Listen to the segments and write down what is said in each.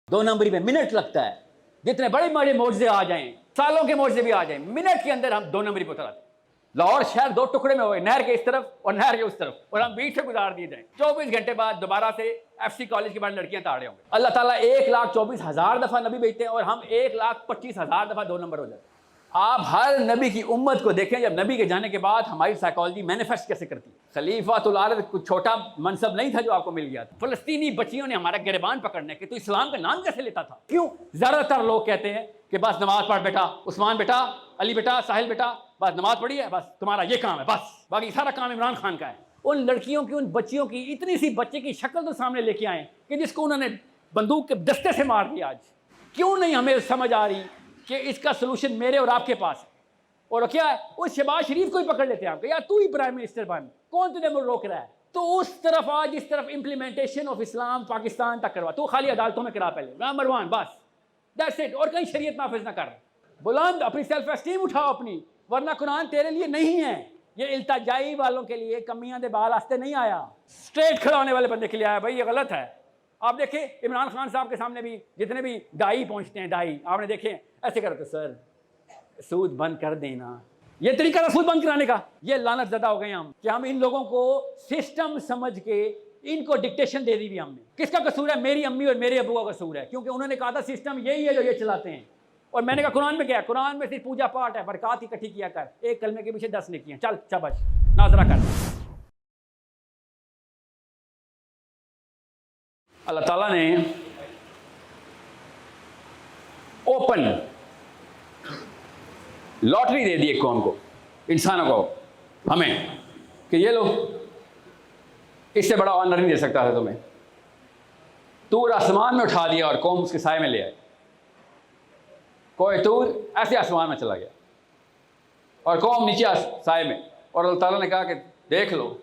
2 नंबरी पे मिनट लगता है। जितने बड़े बड़े मोर्चे आ जाएं, सालों के मोर्चे भी आ जाएं, मिनट के अंदर हम 2 नंबरी पे उतर आते। लाहौर शहर 2 टुकड़े में हो गए, नहर के इस तरफ और नहर के उस तरफ, और हम बीच से गुजार दिए जाएं। 24 घंटे बाद दोबारा से FC कॉलेज के बाद लड़कियां ताड़े होंगे। अल्लाह ताला 1,24,000 दफा नबी भेजते हैं और हम 1,25,000 दफा 2 नंबर हो जाते हैं। आप हर नबी की उम्मत को देखें, जब नबी के जाने के बाद हमारी साइकोलॉजी मैनिफेस्ट कैसे करती है। खलीफातुल आरद कुछ छोटा मनसब नहीं था जो आपको मिल गया था। फलस्तीनी बच्चियों ने हमारा गिरबान पकड़ने के, तो इस्लाम का नाम कैसे लेता था? क्यों? ज्यादातर लोग कहते हैं कि बस नमाज पढ़ बेटा, उस्मान बेटा, अली बेटा, साहिल बेटा, बस नमाज पढ़ी है, बस तुम्हारा ये काम है, बस बाकी सारा काम इमरान खान का है। उन लड़कियों की, उन बच्चियों की इतनी सी बच्चे की शक्ल तो सामने लेके आए कि जिसको उन्होंने बंदूक के दस्ते से मार दिया। आज क्यों नहीं हमें समझ आ रही कि इसका सोल्यूशन मेरे और आपके पास है? और क्या है? उस शहबाज शरीफ को ही पकड़ लेते हैं आपके, यार तू ही प्राइम मिनिस्टर बन, कौन तुझे रोक रहा है? तो उस तरफ आज, इस तरफ इंप्लीमेंटेशन ऑफ इस्लाम पाकिस्तान तक करवा, तो खाली अदालतों में करा पहले, नंबर 1 बस, दैट्स इट। और कहीं शरीयत नाफिज ना कर। बुलंद अपनी सेल्फ एस्टीम उठाओ अपनी, वरना कुरान तेरे लिए नहीं है, ये इल्तजाई वालों के लिए, कमियां दे बाल आस्ते नहीं आया, स्ट्रेट खड़ा होने वाले बंदे के लिए आया। भाई ये गलत है। आप देखें इमरान खान साहब के सामने भी जितने भी दाई पहुंचते हैं, दाई आपने देखे ऐसे करते, सर सूद बंद कर देना। ये तरीका था सूद बंद कराने का। ये लानत ज़दा हो गए हम कि हम इन लोगों को सिस्टम समझ के इनको डिक्टेशन दे दी भी हमने। किसका कसूर है? मेरी अम्मी और मेरे अबू का कसूर है, क्योंकि उन्होंने कहा था सिस्टम यही है जो ये चलाते हैं। और मैंने कहा कुरान में क्या है? कुरान में सिर्फ पूजा पाठ है, बरकत इकट्ठी किया कर, एक कलमे के पीछे 10 नेकियां, चल चबच नाजरा कर। अल्लाह ताला ने ओपन लॉटरी दे दी एक कौम को, इंसानों को, हमें, कि ये लो, इससे बड़ा ऑनर नहीं दे सकता था तुम्हें। तूर आसमान में उठा दिया और कौम उसके साए में ले आए। कोई तूर ऐसे आसमान में चला गया और कौम नीचे साए में। और अल्लाह ताला ने कहा कि देख लो,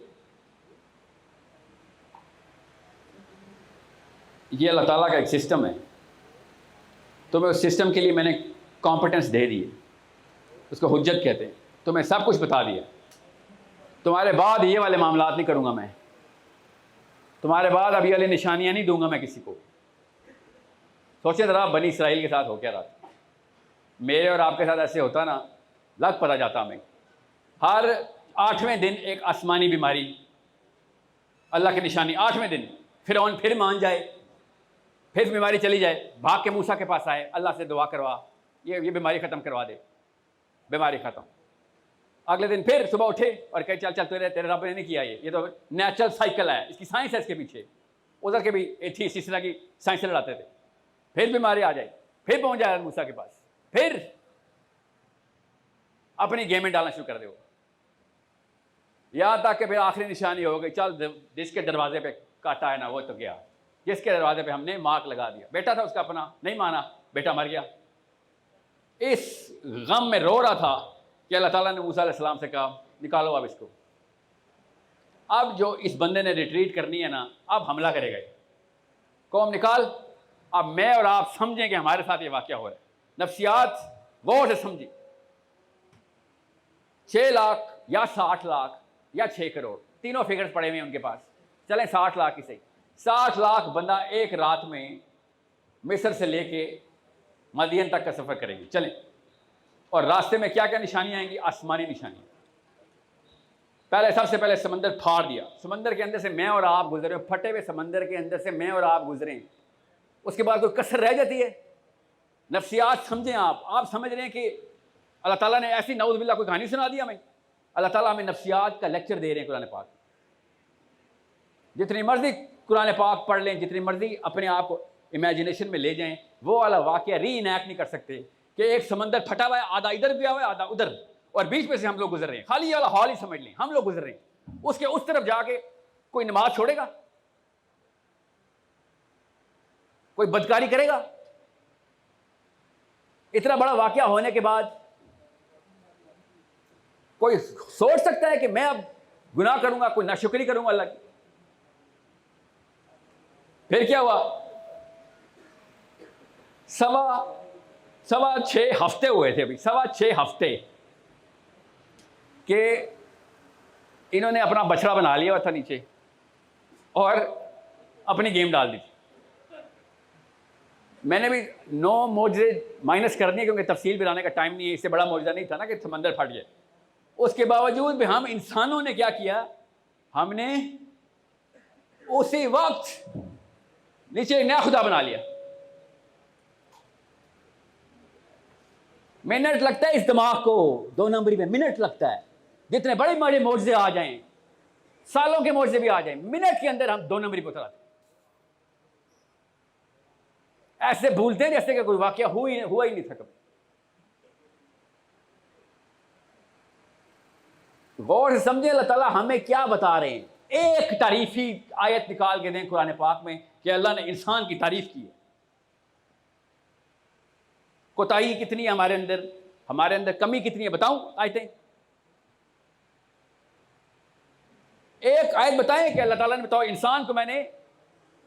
ये अल्लाह ताला का एक सिस्टम है, तुम्हें उस सिस्टम के लिए मैंने कॉम्पिटेंस दे दी है, उसको हुज्जत कहते हैं। तुम्हें सब कुछ बता दिया, तुम्हारे बाद ये वाले मामलात नहीं करूँगा मैं, तुम्हारे बाद अब ये वाली निशानियाँ नहीं दूंगा मैं किसी को। सोचे ज़रा बनी इसराइल के साथ हो क्या रहा, मेरे और आपके साथ ऐसे होता ना, लग पता जाता हमें। हर 8वें दिन एक आसमानी बीमारी, अल्लाह की निशानी। 8वें दिन फिर मान जाए, फिर बीमारी चली जाए, भाग के मूसा के पास आए, अल्लाह से दुआ करवा, ये बीमारी ख़त्म करवा दे, बीमारी ख़त्म। अगले दिन फिर सुबह उठे और कहे चल चल तेरे रब ने नहीं किया, ये तो नेचुरल साइकिल है, इसकी साइंस है इसके पीछे। उधर के भी एथीस्ट इस तरह की साइंस से लड़ाते थे। फिर बीमारी आ जाए, फिर पहुंच जाए मूसा के पास, फिर अपनी गेमें डालना शुरू कर दे। यहाँ तक कि फिर आखिरी निशानी हो गई, चल जिसके दरवाजे पे काटा है ना वो तो गया, जिसके दरवाजे पे हमने मार्क लगा दिया। बेटा था उसका अपना, नहीं माना, बेटा मर गया। इस गम में रो रहा था कि अल्लाह ताला ने मूसा अलैहिस्सलाम से कहा निकालो अब इसको। अब जो इस बंदे ने रिट्रीट करनी है ना, अब हमला करेगा ये, कौम निकाल। अब मैं और आप समझें कि हमारे साथ ये वाकया हो रहा है। नफ्सियात गौर से समझी। 6 लाख या 60 लाख या 6 करोड़, तीनों फिगर्स पड़े हुए हैं उनके पास। चलें 60 लाख ही सही। 60 लाख बंदा एक रात में मिस्र से लेके मदीन तक का सफ़र करेंगे। चलें, और रास्ते में क्या क्या निशानियाँ आएंगी? आसमानी निशानियाँ। पहले सबसे पहले समंदर फाड़ दिया, समंदर के अंदर से मैं और आप गुजरे, फटे हुए समंदर के अंदर से मैं और आप गुजरें। उसके बाद कोई कसर रह जाती है? नफ्सियात समझें आप समझ रहे हैं कि अल्लाह ताला ने ऐसी नऊज़ बिल्लाह कोई कहानी सुना दी हमें? अल्लाह ताला हमें नफ्सियात का लेक्चर दे रहे हैं कुरान पाक। जितनी मर्जी कुरान पाक पढ़ लें, जितनी मर्जी अपने आप को इमेजिनेशन में ले जाएं, वो वाला वाक़या री इनैक्ट नहीं कर सकते कि एक समंदर फटा हुआ है, आधा इधर गया हुआ है आधा उधर, और बीच में से हम लोग गुजर रहे हैं। खाली ये वाला हॉल ही समझ लें, हम लोग गुजर रहे हैं। उसके उस तरफ जाके कोई नमाज छोड़ेगा? कोई बदकारी करेगा? इतना बड़ा वाक़या होने के बाद कोई सोच सकता है कि मैं अब गुनाह करूंगा, कोई नाशुक्री करूंगा अल्लाह की? फिर क्या हुआ? 6.25 हफ्ते हुए थे अभी, 6.25 हफ्ते कि इन्होंने अपना बछड़ा बना लिया हुआ था नीचे और अपनी गेम डाल दी। मैंने भी 9 मौजज़े माइनस कर दिए क्योंकि तफसील बनाने का टाइम नहीं है। इससे बड़ा मौजज़ा नहीं था ना कि समंदर फट जाए। उसके बावजूद भी हम इंसानों ने क्या किया, हमने उसी वक्त नीचे नया खुदा बना लिया। मिनट लगता है इस दिमाग को 2 नंबरी में, मिनट लगता है। जितने बड़े बड़े मौजज़े आ जाएं, सालों के मौजज़े भी आ जाएं, मिनट के अंदर हम 2 नंबरी पर उतर आते। ऐसे भूलते हैं जैसे कि कोई वाकया हुआ ही नहीं था कभी। गौर से समझे अल्लाह ताला हमें क्या बता रहे हैं। एक तारीफी आयत निकाल के दें कुरान पाक में कि अल्लाह ने इंसान की तारीफ की है। कोताही कितनी है हमारे अंदर कमी कितनी है, बताऊं आयतें। एक आयत बताएं कि अल्लाह ताला ने बताओ इंसान को मैंने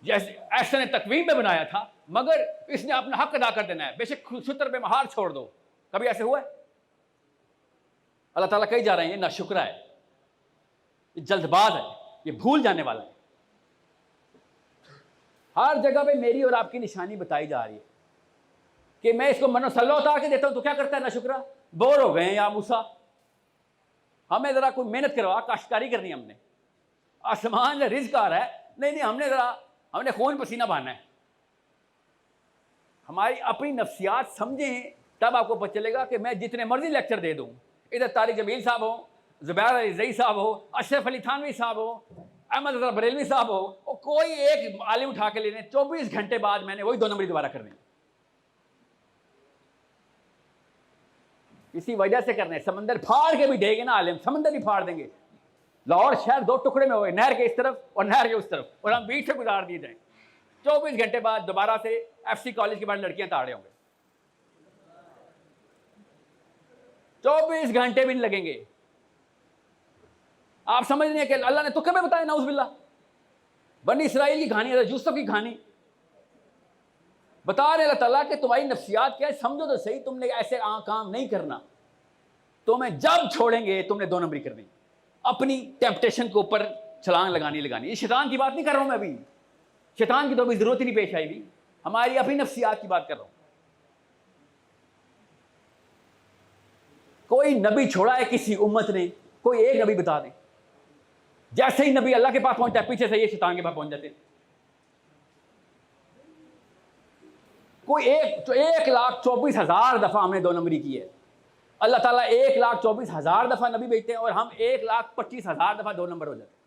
जैसे ऐसा तकवीम में बनाया था, मगर इसने अपना हक अदा कर देना है, बेशक शुक्र पे महार छोड़ दो। कभी ऐसे हुआ है? अल्लाह ताला कही जा रहे हैं ये नाशुक्रा है, ये जल्दबाज है, ये भूल जाने वाला है। हर जगह पे मेरी और आपकी निशानी बताई जा रही है कि मैं इसको मनोसल्ला उतार के देता हूं तो क्या करता है नाशुक्रा। बोर हो गए हैं या मूसा, हमें जरा कोई मेहनत करवा, काश्तकारी करनी हमने, आसमान से रिज़्क़ आ रहा है, नहीं हमने खून पसीना बहाना है। हमारी अपनी नफ्सियात समझें तब आपको पता चलेगा कि मैं जितने मर्जी लेक्चर दे दूं, इधर तारिक जमील साहब हो, ज़ुबैर अली ज़ई साहब हो, अशरफ अली थानवी साहब हो, अहमद रज़ा बरेलवी साहब हो, और कोई एक आलिम उठा के लेने 24 घंटे बाद मैंने वही 2 नंबरी दोबारा करनी। इसी वजह से करने, समंदर फाड़ के भी देंगे ना आलिम, समंदर ही फाड़ देंगे। लाहौर शहर 2 टुकड़े में हो गए, नहर के इस तरफ और नहर के उस तरफ, और हम बीच से गुजार दिए जाएं। 24 घंटे बाद दोबारा से FC कॉलेज के बाद लड़कियां ताड़े होंगे। 24 घंटे भी नहीं लगेंगे। आप समझ नहीं है कि अल्लाह ने तुक्के में बताया, नाउज़ुबिल्लाह। बनी इसराइल की कहानी, यूसुफ की कहानी बता रहे अल्लाह ताला कि तुम्हारी नफ्सियात क्या है, समझो तो सही। तुमने ऐसे काम नहीं करना, तुम्हें जब छोड़ेंगे तुमने 2 नंबरी करनी। अपनी टेम्पटेशन के ऊपर छलांग लगानी। ये शैतान की बात नहीं कर रहा हूं मैं अभी, शैतान की तो अभी जरूरत ही नहीं पेश आई भी, हमारी अपनी नफ्सियात की बात कर रहा हूं। कोई नबी छोड़ा है किसी उम्मत ने, कोई एक नबी बता दें। जैसे ही नबी अल्लाह के पास पहुंचता है, पीछे से ये शैतान के पास पहुंच जाते। कोई 1,24,000 दफा हमने 2 नंबरी की है। अल्लाह ताला 1,24,000 दफा नबी भेजते हैं और हम 1,25,000 दफा 2 नंबर हो जाते हैं।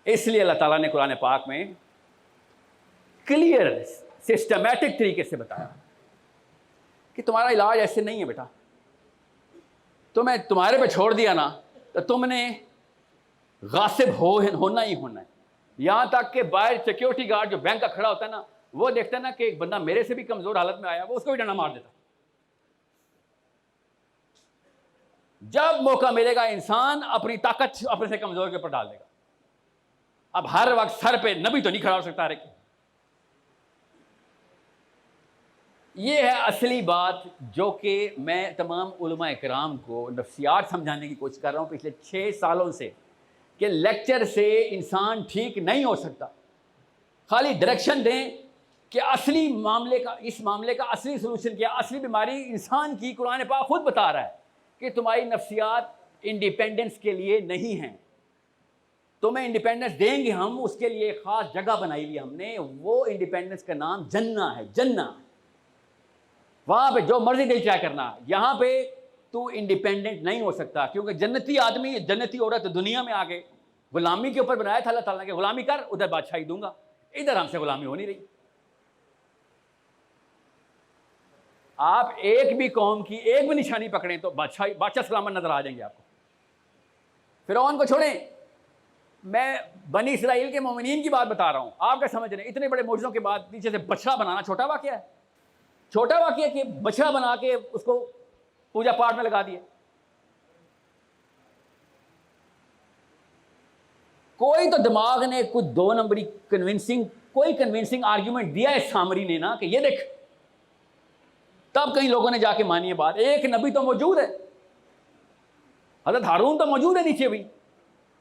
इसलिए अल्लाह ताला ने कुरान पाक में क्लियर सिस्टमैटिक तरीके से बताया कि तुम्हारा इलाज ऐसे नहीं है बेटा। तुम्हें तुम्हारे पे छोड़ दिया ना तो तुमने गासिब होना ही होना है। यहां तक कि बाहर सिक्योरिटी गार्ड जो बैंक का खड़ा होता है ना, वो देखता है ना कि एक बंदा मेरे से भी कमजोर हालत में आया, वो उसको भी डंडा मार देता। जब मौका मिलेगा इंसान अपनी ताकत अपने से कमजोर के ऊपर डाल देगा। अब हर वक्त सर पे नबी तो नहीं खड़ा हो सकता। अरे ये है असली बात जो कि मैं तमाम उलमा इकराम को नफ्सियात समझाने की कोशिश कर रहा हूं पिछले 6 सालों से, कि लेक्चर से इंसान ठीक नहीं हो सकता। खाली डायरेक्शन दें कि असली मामले का, इस मामले का असली सोल्यूशन क्या, असली बीमारी इंसान की कुरान पाक खुद बता रहा है कि तुम्हारी नफ्सियात इंडिपेंडेंस के लिए नहीं हैं। तुम्हें इंडिपेंडेंस देंगे हम, उसके लिए एक खास जगह बनाई हुई हमने, वो इंडिपेंडेंस का नाम जन्ना है। जन्ना, वहां पे जो मर्जी दिल चाहे करना। यहां पे तू इंडिपेंडेंट नहीं हो सकता, क्योंकि जन्नती आदमी, जन्नती औरत दुनिया में आके गुलामी के ऊपर बनाया था अल्लाह ताला ने, गुलामी कर, उधर बादशाही दूंगा। इधर हमसे गुलामी हो नहीं रही। आप एक भी कौम की एक भी निशानी पकड़ें तो बादशाह सलामत नजर आ जाएंगे आपको। फिरौन को छोड़ें, मैं बनी इसराइल के मोमिनीन की बात बता रहा हूं। आप क्या समझ रहे हैं? इतने बड़े मौजज़ों के बाद नीचे से बछड़ा बनाना छोटा वाकया है? छोटा वाकया कि बछड़ा बना के उसको पूजा पाठ में लगा दिए। कोई तो दिमाग ने कुछ 2 नंबरी कन्विंसिंग आर्ग्यूमेंट दिया है सामरी ने ना, कि ये देख, तब कई लोगों ने जाके मानी है बात। एक नबी तो मौजूद है, हज़रत हारून तो मौजूद है नीचे भी।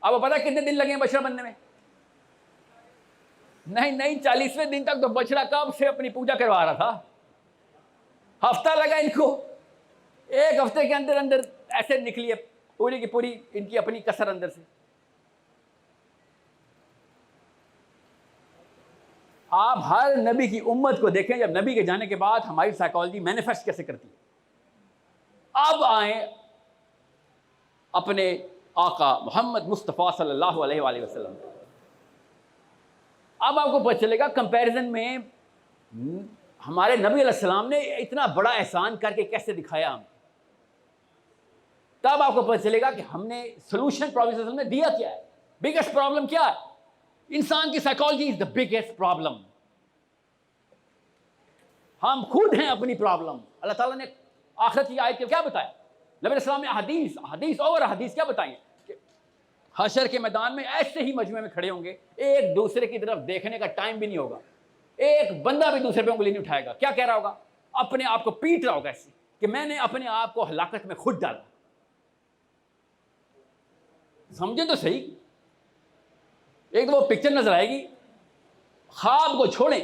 अब पता है कितने दिन लगे बछड़ा बनने में? नहीं नहीं, 40वें दिन तक तो बछड़ा कब से अपनी पूजा करवा रहा था। हफ्ता लगा इनको, एक हफ्ते के अंदर अंदर ऐसे निकली है पूरी की पूरी इनकी अपनी कसर अंदर से। आप हर नबी की उम्मत को देखें, जब नबी के जाने के बाद हमारी साइकोलॉजी मैनिफेस्ट कैसे करती है। अब आए अपने आका मोहम्मद मुस्तफ़ा सल्लल्लाहु अलैहि वसल्लम। अब आपको पता चलेगा कंपैरिजन में हमारे नबी अलैहिस्सलाम ने इतना बड़ा एहसान करके कैसे दिखाया हम। तब आपको पता चलेगा कि हमने सोल्यूशन प्रॉब्लम में दिया क्या है। बिगेस्ट प्रॉब्लम क्या है? इंसान की psychology is the biggest problem. हम खुद हैं अपनी प्रॉब्लम। अल्लाह ताला ने आखिरत की आयत में क्या बताया? नबी अलैहिस्सलाम ने हदीस और हदीस क्या बताई कि हशर के मैदान में ऐसे ही मजमे में खड़े होंगे, एक दूसरे की तरफ देखने का टाइम भी नहीं होगा, एक बंदा भी दूसरे पे उंगली नहीं उठाएगा। क्या कह रहा होगा? अपने आप को पीट रहा होगा ऐसे कि मैंने अपने आप को हलाकत में खुद डाला। समझे तो सही। एक तो वो पिक्चर नजर आएगी, ख्वाब को छोड़ें,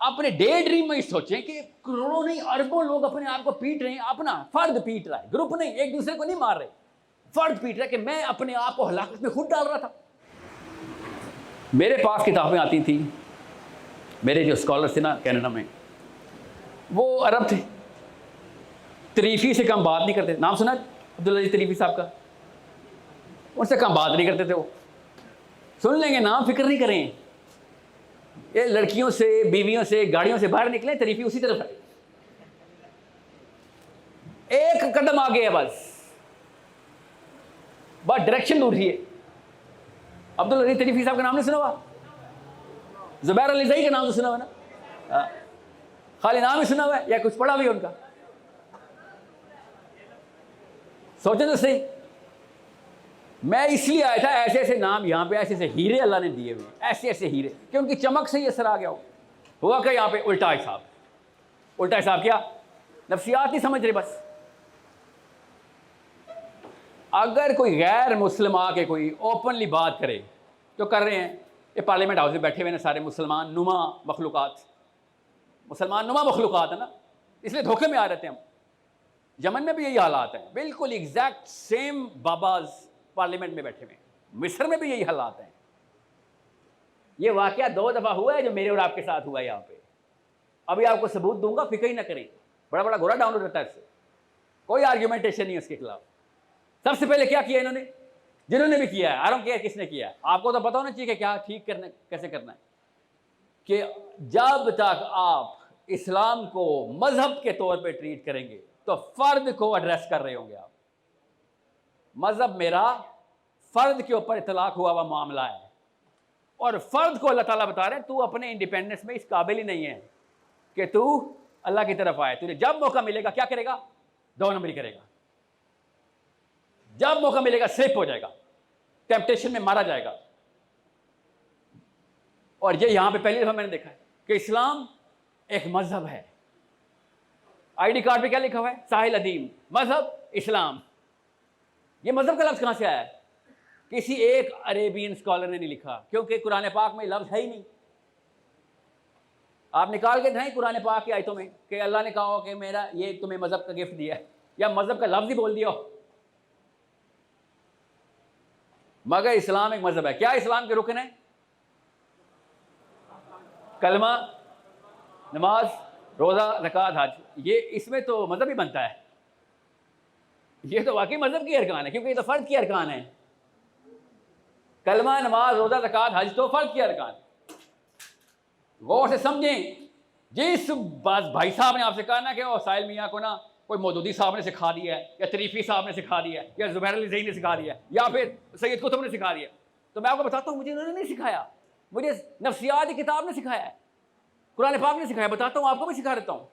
अपने डे ड्रीम में सोचें कि करोड़ों नहीं अरबों लोग अपने आप को पीट रहे हैं, अपना फर्द पीट रहा है, ग्रुप नहीं, एक दूसरे को नहीं मार रहे, फर्द पीट रहा है कि मैं अपने आप को हलाकत में खुद डाल रहा था। मेरे पास किताबें आती थी, मेरे जो स्कॉलर थे ना कनाडा में, वो अरब थे, तरीफी से कम बात नहीं करते। नाम सुना अब्दुल अजीज तरीफी साहब का? उनसे कम बात नहीं करते थे वो। सुन लेंगे नाम, फिक्र नहीं करें। ये लड़कियों से, बीवियों से, गाड़ियों से बाहर निकले, तरीफी उसी तरफ है, एक कदम आगे है, बस डायरेक्शन ढूंढ रही है। अब्दुल अजीज तरीफी साहब का नाम नहीं सुना हुआ? जुबैर अली सही का नाम तो सुना हुआ ना? खाली नाम ही सुना हुआ है या कुछ पढ़ा भी उनका? सोचे तो सही। मैं इसलिए आया था, ऐसे ऐसे नाम यहाँ पे, ऐसे ऐसे हीरे अल्लाह ने दिए हुए, ऐसे ऐसे हीरे कि उनकी चमक से ही असर आ गया हो। हुआ क्या यहाँ पे? उल्टा हिसाब। उल्टा हिसाब क्या? नफ्सियात नहीं समझ रहे। बस अगर कोई गैर मुस्लिम आके कोई ओपनली बात करे, तो कर रहे हैं, ये पार्लियामेंट हाउस में बैठे हुए ना सारे मुसलमान नुमा मखलूक़ात, मुसलमान नुमा मखलूक़ात है ना, इसलिए धोखे में आ रहे थे हम। यमन में भी यही हालात हैं, बिल्कुल एग्जैक्ट सेम बाबाज पार्लियामेंट में बैठे हुए। मिस्र में भी यही हालात हैं। ये वाकया 2 दफ़ा हुआ है जो मेरे और आपके साथ हुआ है यहाँ पे। अभी आपको सबूत दूंगा, फिक्र ही ना करें। बड़ा बड़ा गोरा डाउनलोड रहता है इससे, कोई आर्ग्यूमेंटेशन नहीं है उसके खिलाफ। सबसे पहले क्या किया इन्होंने, जिन्होंने भी किया है, आई डोंट केयर किसने किया है, आपको तो पता होना चाहिए कि क्या ठीक करना, कैसे करना है। कि जब तक आप इस्लाम को मजहब के तौर पे ट्रीट करेंगे तो फर्द को एड्रेस कर रहे होंगे आप। मजहब मेरा फर्द के ऊपर इतलाक हुआ हुआ मामला है, और फर्द को अल्लाह ताला बता रहे हैं तू अपने इंडिपेंडेंस में इस काबिल ही नहीं है कि तू अल्लाह की तरफ आए। तुझे जब मौका मिलेगा क्या करेगा? 2 नंबरी करेगा। जब मौका मिलेगा स्लिप हो जाएगा, टेम्पटेशन में मारा जाएगा। और ये यहां पे पहली दफा मैंने देखा है कि इस्लाम एक मजहब है। आईडी कार्ड पे क्या लिखा हुआ है? साहिल अदीम, मजहब इस्लाम। ये मजहब का लफ्ज कहां से आया है? किसी एक अरेबियन स्कॉलर ने नहीं लिखा, क्योंकि कुरान पाक में लफ्ज है ही नहीं। आप निकाल के दें कुरान पाक की आयतों में कि अल्लाह ने कहा हो कि मेरा ये तुम्हें मजहब का गिफ्ट दिया है, या मजहब का लफ्ज ही बोल दिया हो। मगर इस्लाम एक मजहब है। क्या इस्लाम के रुकन है? कलमा, नमाज, रोज़ा, ज़कात, हज। ये इसमें तो मजहब ही बनता है। ये तो वाकई मजहब की अरकान है, क्योंकि ये तो फ़र्द की अरकान है। कलमा, नमाज, रोज़ा, ज़कात, हज तो फ़र्द की अरकान। गौर से समझें। जिस भाई साहब ने आपसे कहा ना कि साहिल मियाँ को ना कोई मौदूदी साहब ने सिखा दिया है, या तरीफी साहब ने सिखा दिया है, या जुबैर अली ज़ही ने सिखा दिया, या फिर सैयद कुतुब ने सिखा दिया, तो मैं आपको बताता हूँ मुझे उन्होंने नहीं सिखाया, मुझे नफ्सियात की किताब ने सिखाया है, कुरान पाक ने सिखाया। बताता हूँ, आपको भी सिखा देता हूँ।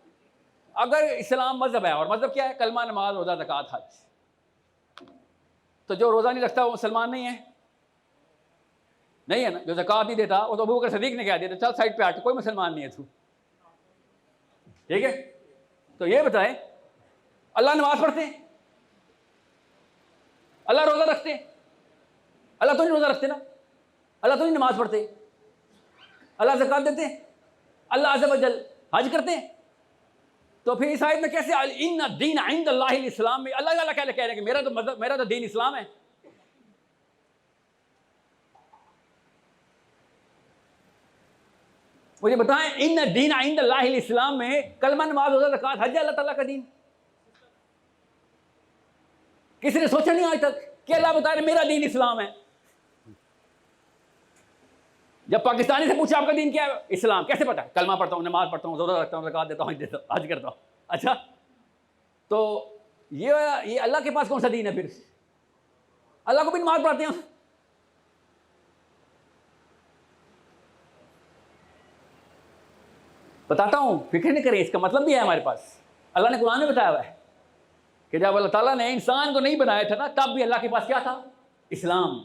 अगर इस्लाम मजहब है, और मजहब क्या है? कलमा, नमाज, रोज़ा, ज़कात, हज। तो जो रोज़ा नहीं रखता वो मुसलमान नहीं है? नहीं है ना। जो ज़कात नहीं देता वो तो अबू बकर सिद्दीक़ ने कह दिया, चल साइड पे हट, कोई मुसलमान नहीं है तू। ठीक है, तो ये बताएं, अल्लाह नमाज पढ़ते हैं, अल्लाह रोज़ा रखते हैं, अल्लाह तो नहीं रोज़ा रखते ना, अल्लाह तो नहीं नमाज पढ़ते, अल्लाह ज़कात देते हैं, अल्लाह अज़्ज़ा वजल हज करते हैं। तो फिर इस आयत में कैसे इन्ना दीन इंदल्लाहिल इस्लाम में अल्लाह ताला क्या कह रहे हैं कि मेरा तो दीन इस्लाम है। मुझे बताएं, इन्ना दीन इंदल्लाहिल इस्लाम में कलमा, नमाज, रोज़ा, ज़कात, हज अल्लाह ताला का दीन। किसी ने सोचा नहीं आज तक कि अल्लाह बता रहे मेरा दीन इस्लाम है। जब पाकिस्तानी से पूछा आपका दीन क्या है, इस्लाम, कैसे पता है? कलमा पढ़ता हूँ, नमाज पढ़ता हूँ, रोज़ा रखता हूँ, ज़कात देता हूँ, हज करता हूँ। अच्छा, तो ये अल्लाह के पास कौन सा दीन है फिर? अल्लाह को भी नमाज पढ़ते हैं। बताता हूँ, फिक्र नहीं करें, इसका मतलब भी है हमारे पास। अल्लाह ने कुरान में बताया हुआ है कि जब अल्लाह ताला ने इंसान को नहीं बनाया था ना, तब भी अल्लाह के पास क्या था? इस्लाम।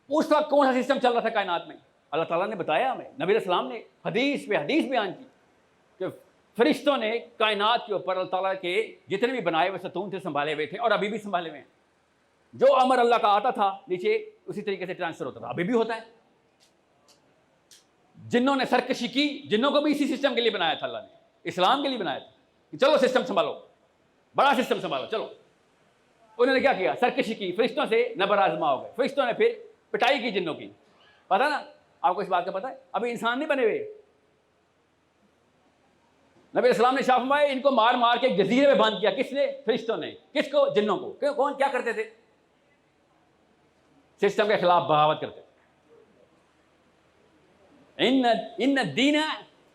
उस वक्त कौन सा सिस्टम चल रहा था कायनात में? अल्लाह ताला ने बताया हमें, नबी अलैहिस्सलाम ने हदीस पे हदीस बयान की कि फरिश्तों ने कायनात के ऊपर अल्लाह ताला के जितने भी बनाए हुए सतून थे संभाले हुए थे, और अभी भी संभाले हुए हैं। जो अमर अल्लाह का आता था नीचे उसी तरीके से ट्रांसफर होता था, अभी भी होता है। जिन्हों ने सरकशी की, जिन्हों को भी इसी सिस्टम के लिए बनाया था अल्लाह ने, इस्लाम के लिए बनाया था कि चलो सिस्टम संभालो, बड़ा सिस्टम संभालो, चलो। उन्होंने क्या किया? सरकशी की, फरिश्तों से नबर आजमा हो गए। फरिश्तों ने फिर पिटाई की जिन्नों की। पता ना आपको इस बात का पता है? अभी इंसान नहीं बने हुए। नबी इस्लाम ने शाह फरमाया इनको मार मार के जजीरे में बंद किया। किसने? फरिश्तों ने। किसको? जिन्नों को। क्यों? कौन क्या करते थे? सिस्टम के खिलाफ बगावत करते थे। इन दीन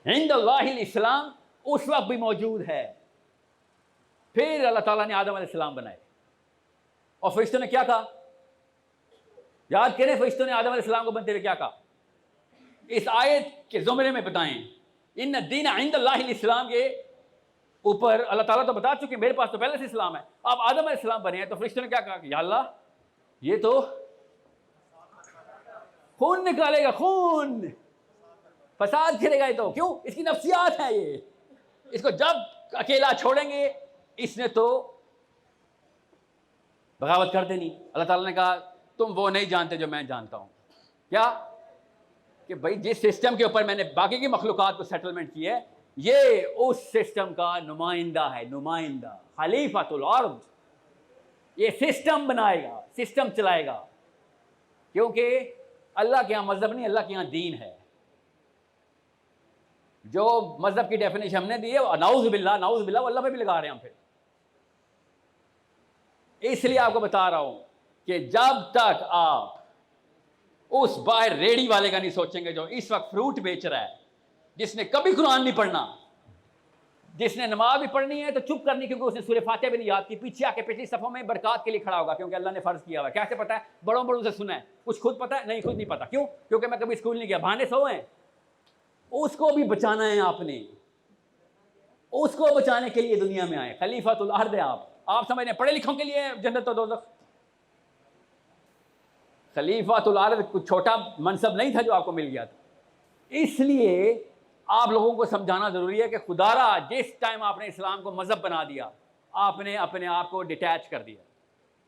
इंदल्लाहिल इस्लाम उस वक्त भी मौजूद है। फिर अल्लाह ताला ने आदम अलैहिस्सलाम बनाए, और फरिश्तों ने क्या कहा? याद करें, फरिश्तों ने आदम अलैहिस्सलाम को बनते हुए क्या कहा? इस आयत के ज़ुमरे में बताएं। इन दीन इंदल्लाहिल इस्लाम के ऊपर अल्लाह ताला तो बता चुके, मेरे पास तो पहले से इस्लाम है। अब आदम अलैहिस्सलाम बने हैं, तो फरिश्तों ने क्या कहा कि या अल्लाह, ये तो खून निकालेगा, खून, फसाद करेगा। ये तो क्यों? इसकी नफ्सियात है ये। इसको जब अकेला छोड़ेंगे, इसने तो बगावत कर देनी। अल्लाह ताला ने कहा तुम वो नहीं जानते जो मैं जानता हूं। क्या? कि भाई जिस सिस्टम के ऊपर मैंने बाकी की मखलूकात को सेटलमेंट की है, ये उस सिस्टम का नुमाइंदा है, नुमाइंदा, खलीफातुल अर्द। ये सिस्टम बनाएगा, सिस्टम चलाएगा, क्योंकि अल्लाह के यहाँ मजहब नहीं, अल्लाह के यहाँ दीन है। जो मजहब की डेफिनेशन हमने दी है, नाउज़ बिल्लाह अल्लाह पे भी लगा रहे हैं हम। फिर इसलिए आपको बता रहा हूं कि जब तक आप उस बाहर रेडी वाले का नहीं सोचेंगे जो इस वक्त फ्रूट बेच रहा है, जिसने कभी कुरान नहीं पढ़ना, जिसने नमाज भी पढ़नी है तो चुप करनी, क्योंकि उसने सूरह फातिहा भी नहीं याद की, पीछे आके पिछली सफ़ों में बरकत के लिए खड़ा होगा, क्योंकि अल्लाह ने फर्ज किया हुआ है। कैसे पता है? बड़ों बड़ों से सुना है। कुछ खुद पता है? नहीं, खुद नहीं पता। क्यों? क्योंकि मैं कभी स्कूल नहीं गया, बहाने सो हैं। उसको भी बचाना है आपने, उसको बचाने के लिए दुनिया में आए। खलीफातुल अर्द है आप समझ रहे हैं? पढ़े लिखों के लिए जन्नत तो दोज़ख। खलीफातुल अर्द कुछ छोटा मनसब नहीं था जो आपको मिल गया था। इसलिए आप लोगों को समझाना जरूरी है कि खुदारा जिस टाइम आपने इस्लाम को मजहब बना दिया, आपने अपने आप को डिटैच कर दिया।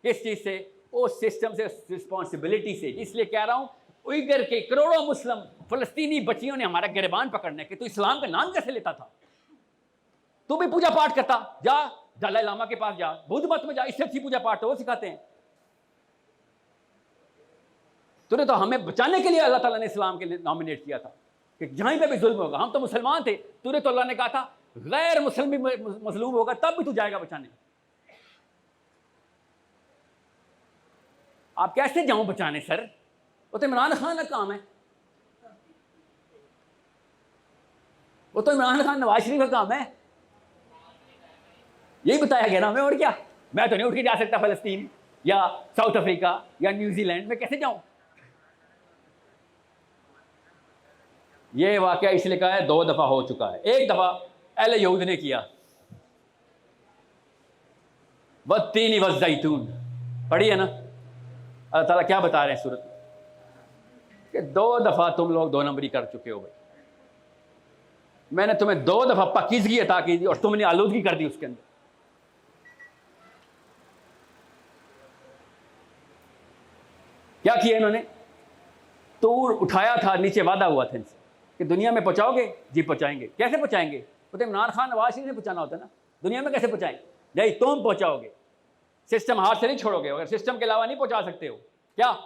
किस चीज़ से? उस सिस्टम से, रिस्पॉन्सिबिलिटी से। इसलिए कह रहा हूँ, उइगर के करोड़ों मुस्लिम फलस्तीनी बच्चियों ने हमारा गिरबान पकड़ने के, तो इस्लाम का नाम कैसे लेता था? तू भी पूजा पाठ करता, जा दलाई लामा के पास जा, बुद्ध मत में जा, इससे अच्छी पूजा पाठ तो वो सिखाते हैं। तूने तो हमें बचाने के लिए अल्लाह ताला ने इस्लाम के लिए नॉमिनेट किया था कि जहीं पे भी जुल्म होगा, हम तो मुसलमान थे, तूने तो अल्लाह ने कहा था गैर मुस्लिम भी मजलूम होगा तब भी तू जाएगा बचाने। आप कैसे जाऊं बचाने सर? वो तो इमरान खान का काम है, वो तो इमरान खान नवाज शरीफ का काम है। यही बताया गया ना हमें, और क्या? मैं तो नहीं उठ के जा सकता फलस्तीन या साउथ अफ्रीका या न्यूजीलैंड में, कैसे जाऊं? ये वाकया इसलिए कहा है 2 दफा हो चुका है। एक दफा अहले यहूद ने किया, वत्तीनी वज़्ज़ैतून, पढ़ी है ना? अल्लाह ताला क्या बता रहे हैं सूरत में कि 2 दफा तुम लोग 2 नंबरी कर चुके हो। भाई मैंने तुम्हें 2 दफा पाकीज़गी अता की थी और तुमने आलूदगी कर दी उसके अंदर। क्या किया इन्होंने? तूर उठाया था, नीचे वादा हुआ था इनसे, कि दुनिया में पहुँचाओगे? जी पहुँचाएंगे। कैसे पहुँचाएंगे? तो इमरान खान नवाज शरीफ ने पहुँचाना होता है ना, दुनिया में कैसे पहुँचाएं? नहीं, तुम पहुँचाओगे, सिस्टम हाथ से नहीं छोड़ोगे। अगर सिस्टम के अलावा नहीं पहुँचा सकते हो, क्या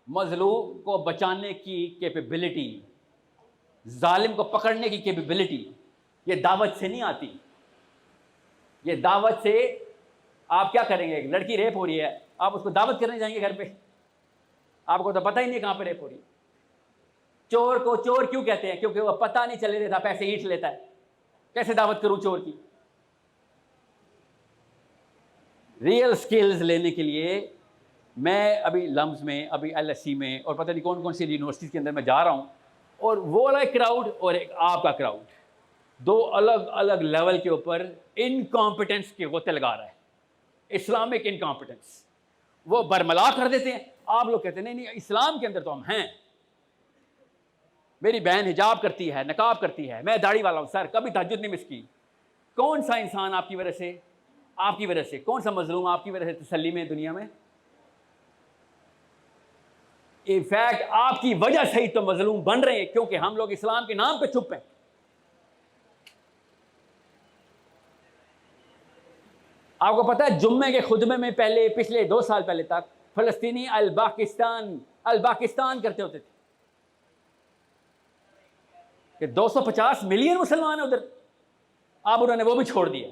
मजलूम को बचाने की कैपेबिलिटी, जालिम को पकड़ने की कैपेबिलिटी, ये दावत से नहीं आती। ये दावत से आप क्या करेंगे? एक लड़की रेप हो रही है, आप उसको दावत करने जाएंगे घर पे? आपको तो पता ही नहीं कहाँ पे रेप हो रही। चोर को चोर क्यों कहते हैं? क्योंकि वह पता नहीं चले देता, पैसे ईंट लेता है। कैसे दावत करूं चोर की? रियल स्किल्स लेने के लिए मैं अभी लम्स में, अभी LSE में और पता नहीं कौन कौन सी यूनिवर्सिटीज़ के अंदर मैं जा रहा हूँ, और वो वाला क्राउड और एक आपका क्राउड, दो अलग अलग लेवल के ऊपर इनकॉम्पिटेंस के गोते लगा रहा है। इस्लामिक इनकॉम्पिटेंस, वो बरमला कर देते हैं। आप लोग कहते हैं नहीं नहीं, इस्लाम के अंदर तो हम हैं। मेरी बहन हिजाब करती है, नकाब करती है, मैं दाढ़ी वाला हूँ सर, कभी तहज्जुद नहीं मिस की। कौन सा इंसान आपकी वजह से, कौन सा मजलूम आपकी वजह से तसल्ली में दुनिया में? इनफैक्ट आपकी वजह से ही तो मजलूम बन रहे हैं, क्योंकि हम लोग इस्लाम के नाम पे चुप हैं। आपको पता है जुम्मे के खुतबे में पहले, पिछले 2 साल पहले तक फलस्तीनी अल पाकिस्तान करते होते थे कि 250 मिलियन मुसलमान है उधर। अब उन्होंने वो भी छोड़ दिया।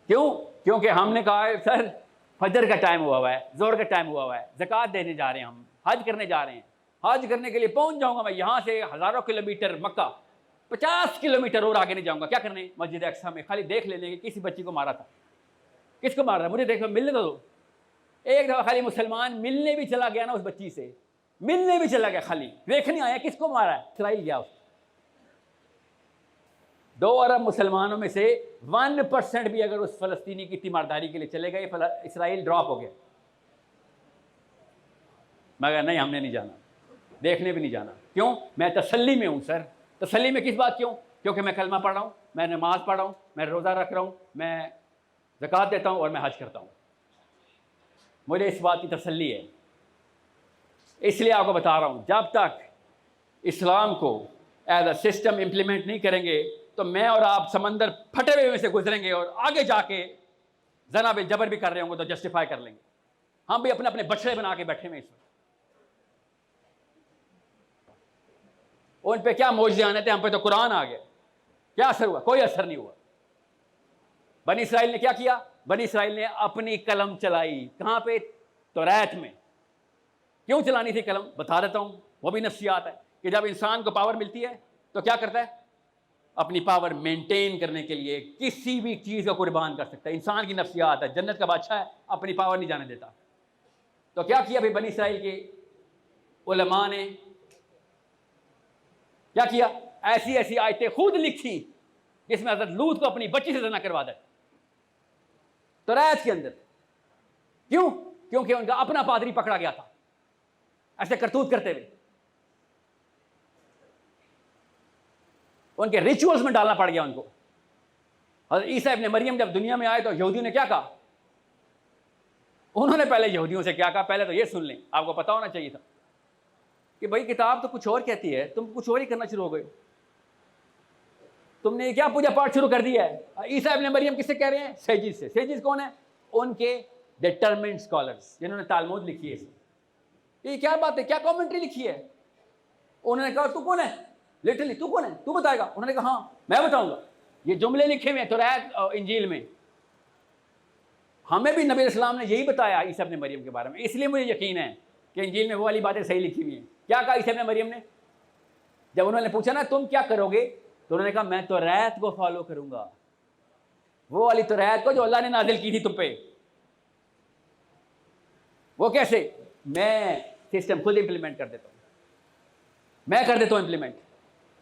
क्यों? क्योंकि हमने कहा है सर फजर का टाइम हुआ है, जोर का टाइम हुआ है, ज़कात देने जा रहे हैं, हम हज करने जा रहे हैं। हज करने के लिए पहुंच जाऊंगा मैं यहाँ से हज़ारों किलोमीटर मक्का, 50 किलोमीटर और आगे नहीं जाऊंगा। क्या करने? मस्जिद अक्सा में खाली देख लेने कि किसी बच्ची को मारा था। किसको मारा था? मुझे देखो, मिलने तो दो। एक दफ़ा खाली मुसलमान मिलने भी चला गया ना, उस बच्ची से मिलने भी चला गया, खाली देखने आया किसको मारा है। इसराइल गया। 2 अरब मुसलमानों में से 1% भी अगर उस फलस्तीनी की तीमारदारी के लिए चले गए, इसराइल ड्रॉप हो गया। मगर नहीं, हमने नहीं जाना, देखने भी नहीं जाना। क्यों? मैं तसल्ली में हूँ सर। तसल्ली में किस बात? क्यों? क्योंकि मैं कलमा पढ़ रहा हूँ, मैं नमाज पढ़ रहा हूँ, मैं रोज़ा रख रहा हूँ, मैं ज़कात देता हूँ और मैं हज करता हूँ। मुझे इस बात की तसल्ली है। इसलिए आपको बता रहा हूँ, जब तक इस्लाम को एज अ सिस्टम इम्प्लीमेंट नहीं करेंगे तो मैं और आप समंदर फटे हुए में से गुजरेंगे, और आगे जाके जना भी जबर भी कर रहे होंगे तो जस्टिफाई कर लेंगे। हम भी अपने अपने बछड़े बना के बैठे हुए। उन पे क्या मौजज़े आने थे, हम पे तो कुरान आ गया। क्या असर हुआ? कोई असर नहीं हुआ। बनी इसराइल ने क्या किया? बनी इसराइल ने अपनी कलम चलाई। कहाँ पे? तौरात में। क्यों चलानी थी कलम? बता देता हूँ। वो भी नफ्सियात है कि जब इंसान को पावर मिलती है तो क्या करता है? अपनी पावर मेंटेन करने के लिए किसी भी चीज़ को कुर्बान कर सकता है। इंसान की नफ्सियात है। जन्नत का बादशाह है, अपनी पावर नहीं जाने देता। तो क्या किया भाई बनी इसराइल के उलमा ने? क्या किया? ऐसी ऐसी आयतें खुद लिखी जिसमें हज़रत लूत को अपनी बच्ची से ज़ना करवा दे तौरात के अंदर। क्यों? क्योंकि उनका अपना पादरी पकड़ा गया था ऐसे करतूत करते हुए। उनके रिचुअल्स में डालना पड़ गया उनको। हज़रत ईसा इब्न मरियम जब दुनिया में आए तो यहूदियों ने क्या कहा? उन्होंने पहले यहूदियों से क्या कहा? पहले तो ये सुन लें, आपको पता होना चाहिए था कि भाई किताब तो कुछ और कहती है, तुम कुछ और ही करना शुरू हो गए। तुमने क्या पूजा पाठ शुरू कर दिया है। ईसा इब्न मरियम किससे कह रहे हैं? सेजिज से। सेजिज कौन है? उनके डिटरमिन्ड स्कॉलर्स जिन्होंने तालमुद लिखी है। ये क्या बात है? क्या कमेंट्री लिखी है? उन्होंने कहा तू कौन है? लिटरली तू कौन है? तू बताएगा? उन्होंने कहा हाँ मैं बताऊंगा। ये जुमले लिखे हुए हैं तौरात और इंजील में। हमें भी नबी इस्लाम ने यही बताया ईसा इब्न मरियम के बारे में। इसलिए मुझे यकीन है कि इंजील में वो वाली बातें सही लिखी हुई हैं। क्या कहा ईसा इब्न मरियम ने? जब उन्होंने पूछा ना तुम क्या करोगे, तो उन्होंने कहा मैं तौरात को फॉलो करूंगा, वो वाली तौरात को जो अल्लाह ने नाजिल की थी तुम पे। वो कैसे? मैं सिस्टम खुद इंप्लीमेंट कर देता हूं, मैं कर देता हूं इंप्लीमेंट।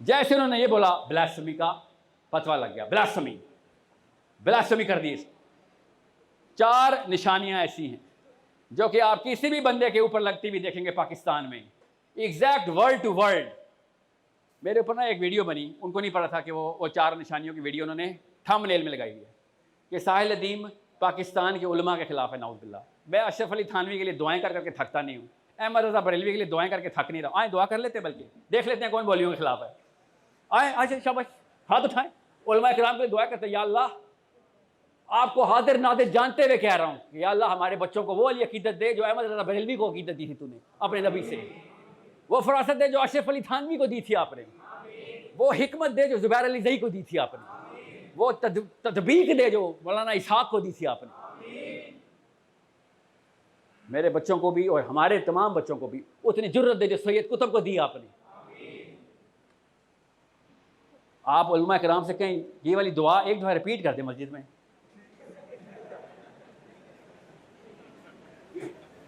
जैसे उन्होंने ये बोला, ब्लास्फेमी का फतवा लग गया। ब्लास्फेमी कर दी। 4 निशानियां ऐसी हैं जो कि आप किसी भी बंदे के ऊपर लगती हुई देखेंगे पाकिस्तान में, एग्जैक्ट वर्ड टू वर्ड। मेरे ऊपर ना एक वीडियो बनी, उनको नहीं पता था कि वो 4 निशानियों की वीडियो उन्होंने थंबनेल में लगाई हुई है कि साहिल अदीम पाकिस्तान के उलमा के खिलाफ है। नाउज़ बिल्लाह। मैं अशरफ अली थानवी के लिए दुआएं कर करके थकता नहीं हूँ। अहमद रजा बरेलवी के लिए दुआएं करके थक नहीं रहा, आए दुआ कर लेते, बल्कि देख लेते हैं कौन मौलवियों के खिलाफ है। आए आज शाबाश, हाथ उठाएं, उलमा किराम के लिए दुआ करते, या अल्लाह आपको हाजिर नादिर जानते हुए कह रहा हूँ कि या अल्लाह हमारे बच्चों को वो वाली अकीदत दे जो अहमद रजा बरेलवी को अकीदत दी थी तूने अपने नबी से, वो फरासत दे जो अशरफ अली थानवी को दी थी आपने, वो हिकमत दे जो जुबैर अली ज़ई को दी थी आपने, वो तदबीक दे जो मौलाना इसहाक को दी थी आपने। मेरे बच्चों को भी और हमारे तमाम बच्चों को भी उतनी जुर्रत दे जो सैयद कुतुब को दी आपने। आप उलमा किराम से कहें ये वाली दुआ एक दफ़ा रिपीट कर दें मस्जिद में,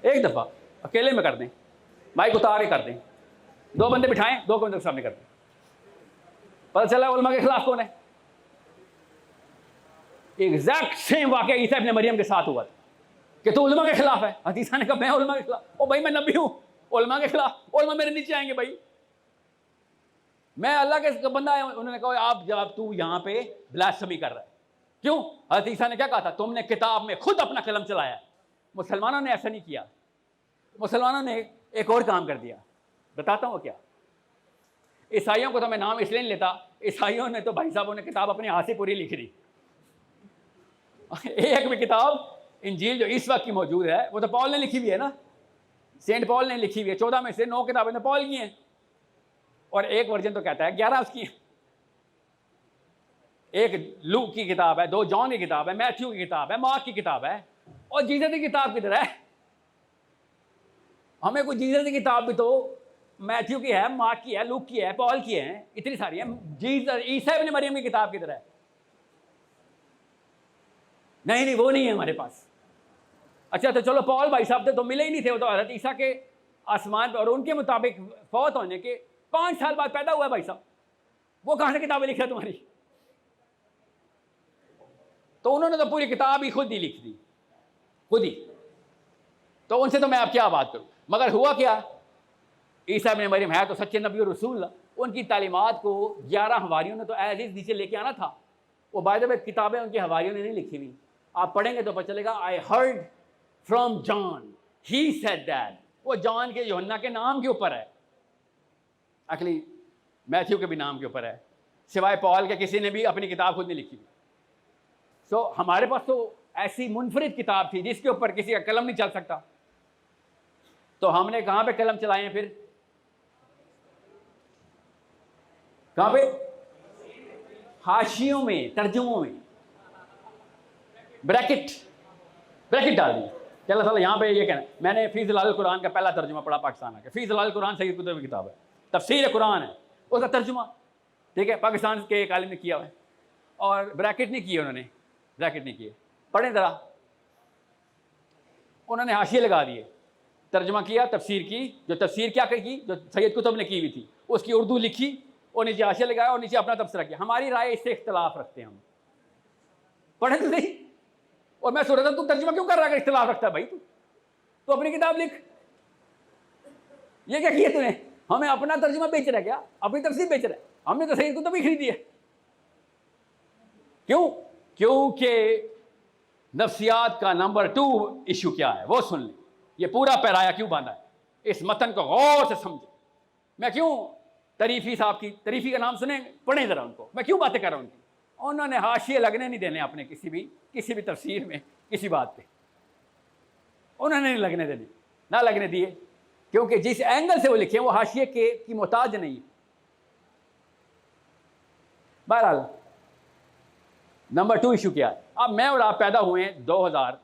एक दफ़ा अकेले में कर दें, माइक उतार के कर दें, 2 बंदे बिठाएं, 2 बंदे के सामने कर दें, पता चला उलमा के खिलाफ कौन है। एग्जैक्ट सेम वाकया ईसा इब्न मरियम के साथ हुआ था कि तू उलमा के खिलाफ है। हदीसा ने कहा मैं उलमा के खिलाफ, ओ भाई मैं नबी हूं, उलमा के खिलाफ, उलमा मेरे नीचे आएंगे भाई, मैं अल्लाह के बंदा है। उन्होंने कहा आप जब तू यहाँ पे ब्लास्फेमी कर रहा है, क्यों? हदीसा ने क्या कहा था, तुमने किताब में खुद अपना कलम चलाया। मुसलमानों ने ऐसा नहीं किया, मुसलमानों ने एक और काम कर दिया, बताता हूँ क्या। ईसाइयों को तो मैं नाम इसलिए नहीं लेता, ईसाइयों ने तो भाई साहबों ने किताब अपने हाथ से पूरी लिख दी। एक भी किताब इंजील जो इस वक्त की मौजूद है वो तो पॉल ने लिखी हुई है ना, सेंट पॉल ने लिखी हुई है। 14 में से 9 किताबें तो पॉल की हैं, और एक वर्जन तो कहता है 11 उसकी है। एक लूक की किताब है, 2 जॉन की किताब है, मैथ्यू की किताब है, मार्क की किताब है, और जीसस की किताब किधर है? हमें कोई जीसस की किताब भी तो मैथ्यू की है, मार्क की है, लूक की है, पॉल की है, इतनी सारी है। जीसस ईसा इब्न मरियम की किताब किधर है? नहीं वो नहीं है हमारे पास। अच्छा तो चलो पॉल भाई साहब तो मिले ही नहीं थे, वो तो हज़रत ईसा के आसमान पर और उनके मुताबिक फौत होने के 5 साल बाद पैदा हुआ है भाई साहब, वो कहां से किताबें लिखा तुम्हारी? तो उन्होंने तो पूरी किताब ही खुद ही लिख दी, खुद ही। तो उनसे तो मैं अब क्या बात करूं। मगर हुआ क्या, ईसा इब्न मरियम है तो सच्चे नबी और रसूल, उनकी तालीमात को 11 हवारियों ने तो एज इज नीचे लेके आना था। वो बाय द वे किताबें उनकी हवारियों ने नहीं लिखी हुई, आप पढ़ेंगे तो पता चलेगा। I heard from John, he said that, वो जॉन के यूहन्ना के नाम के ऊपर है, एक्चुअली मैथ्यू के भी नाम के ऊपर है, सिवाय पॉल के किसी ने भी अपनी किताब खुद नहीं लिखी। सो हमारे पास तो ऐसी मुनफरिद किताब थी जिसके ऊपर किसी का कलम नहीं चल सकता। तो हमने कहां पे कलम चलाए हैं फिर? कहां पे? हाशियों में, तर्जुमों में ब्रैकेट डाल दी। चलो साला यहाँ पे ये कहना, मैंने फी ज़िलाल कुरान का पहला तर्जुमा पढ़ा पाकिस्तान आके। फी ज़िलाल कुरान सैयद कुतुब की किताब है, तफसीर कुरान है, उसका तर्जुमा ठीक है पाकिस्तान के एक आलिम ने किया है, और ब्रैकेट नहीं किए उन्होंने, ब्रैकेट नहीं किए। पढ़ें ज़रा, उन्होंने हाशिए लगा दिए, तर्जुमा किया तफसीर की, जो तफसीर क्या की जो सैयद कुतुब ने की हुई थी उसकी उर्दू लिखी, और नीचे हाशिया लगाया और नीचे अपना तबसरा किया। हमारी राय इससे इख्तलाफ रखते हैं हम, पढ़े तो नहीं। और मैं सोच रहा था तू तर्जुमा क्यों कर रहा है, इख्तलाफ रखता है भाई, तू अपनी किताब लिख। ये क्या किया तूने? हमें अपना तर्जुमा बेच रहा है क्या? अपनी तफसीर बेच रहा है? हमने तो सही कुतुब ही खरीदी है। क्यों? क्योंकि नफ्सियात का नंबर 2 इशू क्या है वो सुन लें। ये पूरा पैराया क्यों बांधा है, इस मतन को गौर से समझे। मैं क्यों तरीफी साहब की, तरीफी का नाम सुने, पढ़ें जरा उनको, मैं क्यों बातें कर रहा हूँ उनकी। उन्होंने हाशिए लगने नहीं देने अपने किसी भी तफसीर में किसी बात पे, उन्होंने नहीं लगने देने, ना लगने दिए, क्योंकि जिस एंगल से वो लिखे वो हाशिए की मोहताज नहीं है। बहरहाल नंबर 2 इशू क्या है? अब मैं और आप पैदा हुए हैं 2000,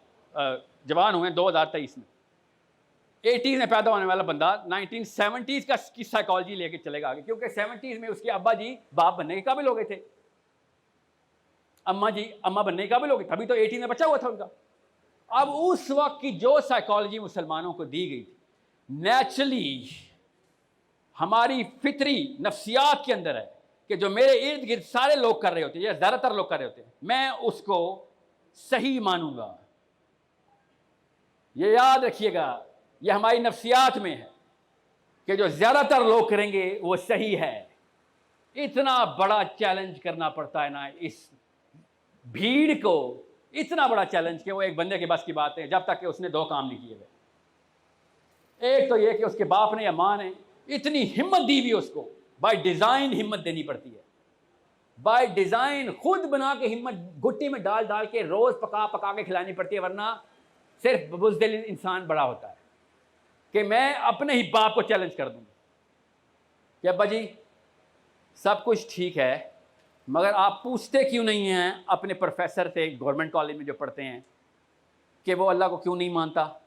जवान हुए हैं 2023 में। 80s में पैदा होने वाला बंदा 1970s की साइकोलॉजी लेके चलेगा आगे, क्योंकि 70s में उसके अब्बा जी बाप बनने के काबिल हो गए थे, अम्मा बनने के काबिल हो गए, तभी तो 80 में बच्चा हुआ था उनका। अब उस वक्त की जो साइकोलॉजी मुसलमानों को दी गई थी, नेचुरली हमारी फितरी नफ्सियात के अंदर है कि जो मेरे इर्द गिर्द सारे लोग कर रहे होते हैं या ज़्यादातर लोग कर रहे होते हैं, मैं उसको सही मानूंगा। ये याद रखिएगा, ये हमारी नफ्सियात में है कि जो ज़्यादातर लोग करेंगे वो सही है। इतना बड़ा चैलेंज करना पड़ता है ना इस भीड़ को, इतना बड़ा चैलेंज कि वो एक बंदे के बस की बात है, जब तक कि उसने 2 काम नहीं किए हुए। एक तो ये कि उसके बाप ने या माँ ने इतनी हिम्मत दी हुई उसको, बाय डिज़ाइन हिम्मत देनी पड़ती है, बाय डिज़ाइन खुद बना के हिम्मत गुट्टी में डाल डाल के रोज़ पका पका के खिलानी पड़ती है, वरना सिर्फ बुज़दिल इंसान बड़ा होता है कि मैं अपने ही बाप को चैलेंज कर दूँ कि अब्बा जी सब कुछ ठीक है, मगर आप पूछते क्यों नहीं हैं अपने प्रोफेसर से गवर्नमेंट कॉलेज में जो पढ़ते हैं कि वो अल्लाह को क्यों नहीं मानता?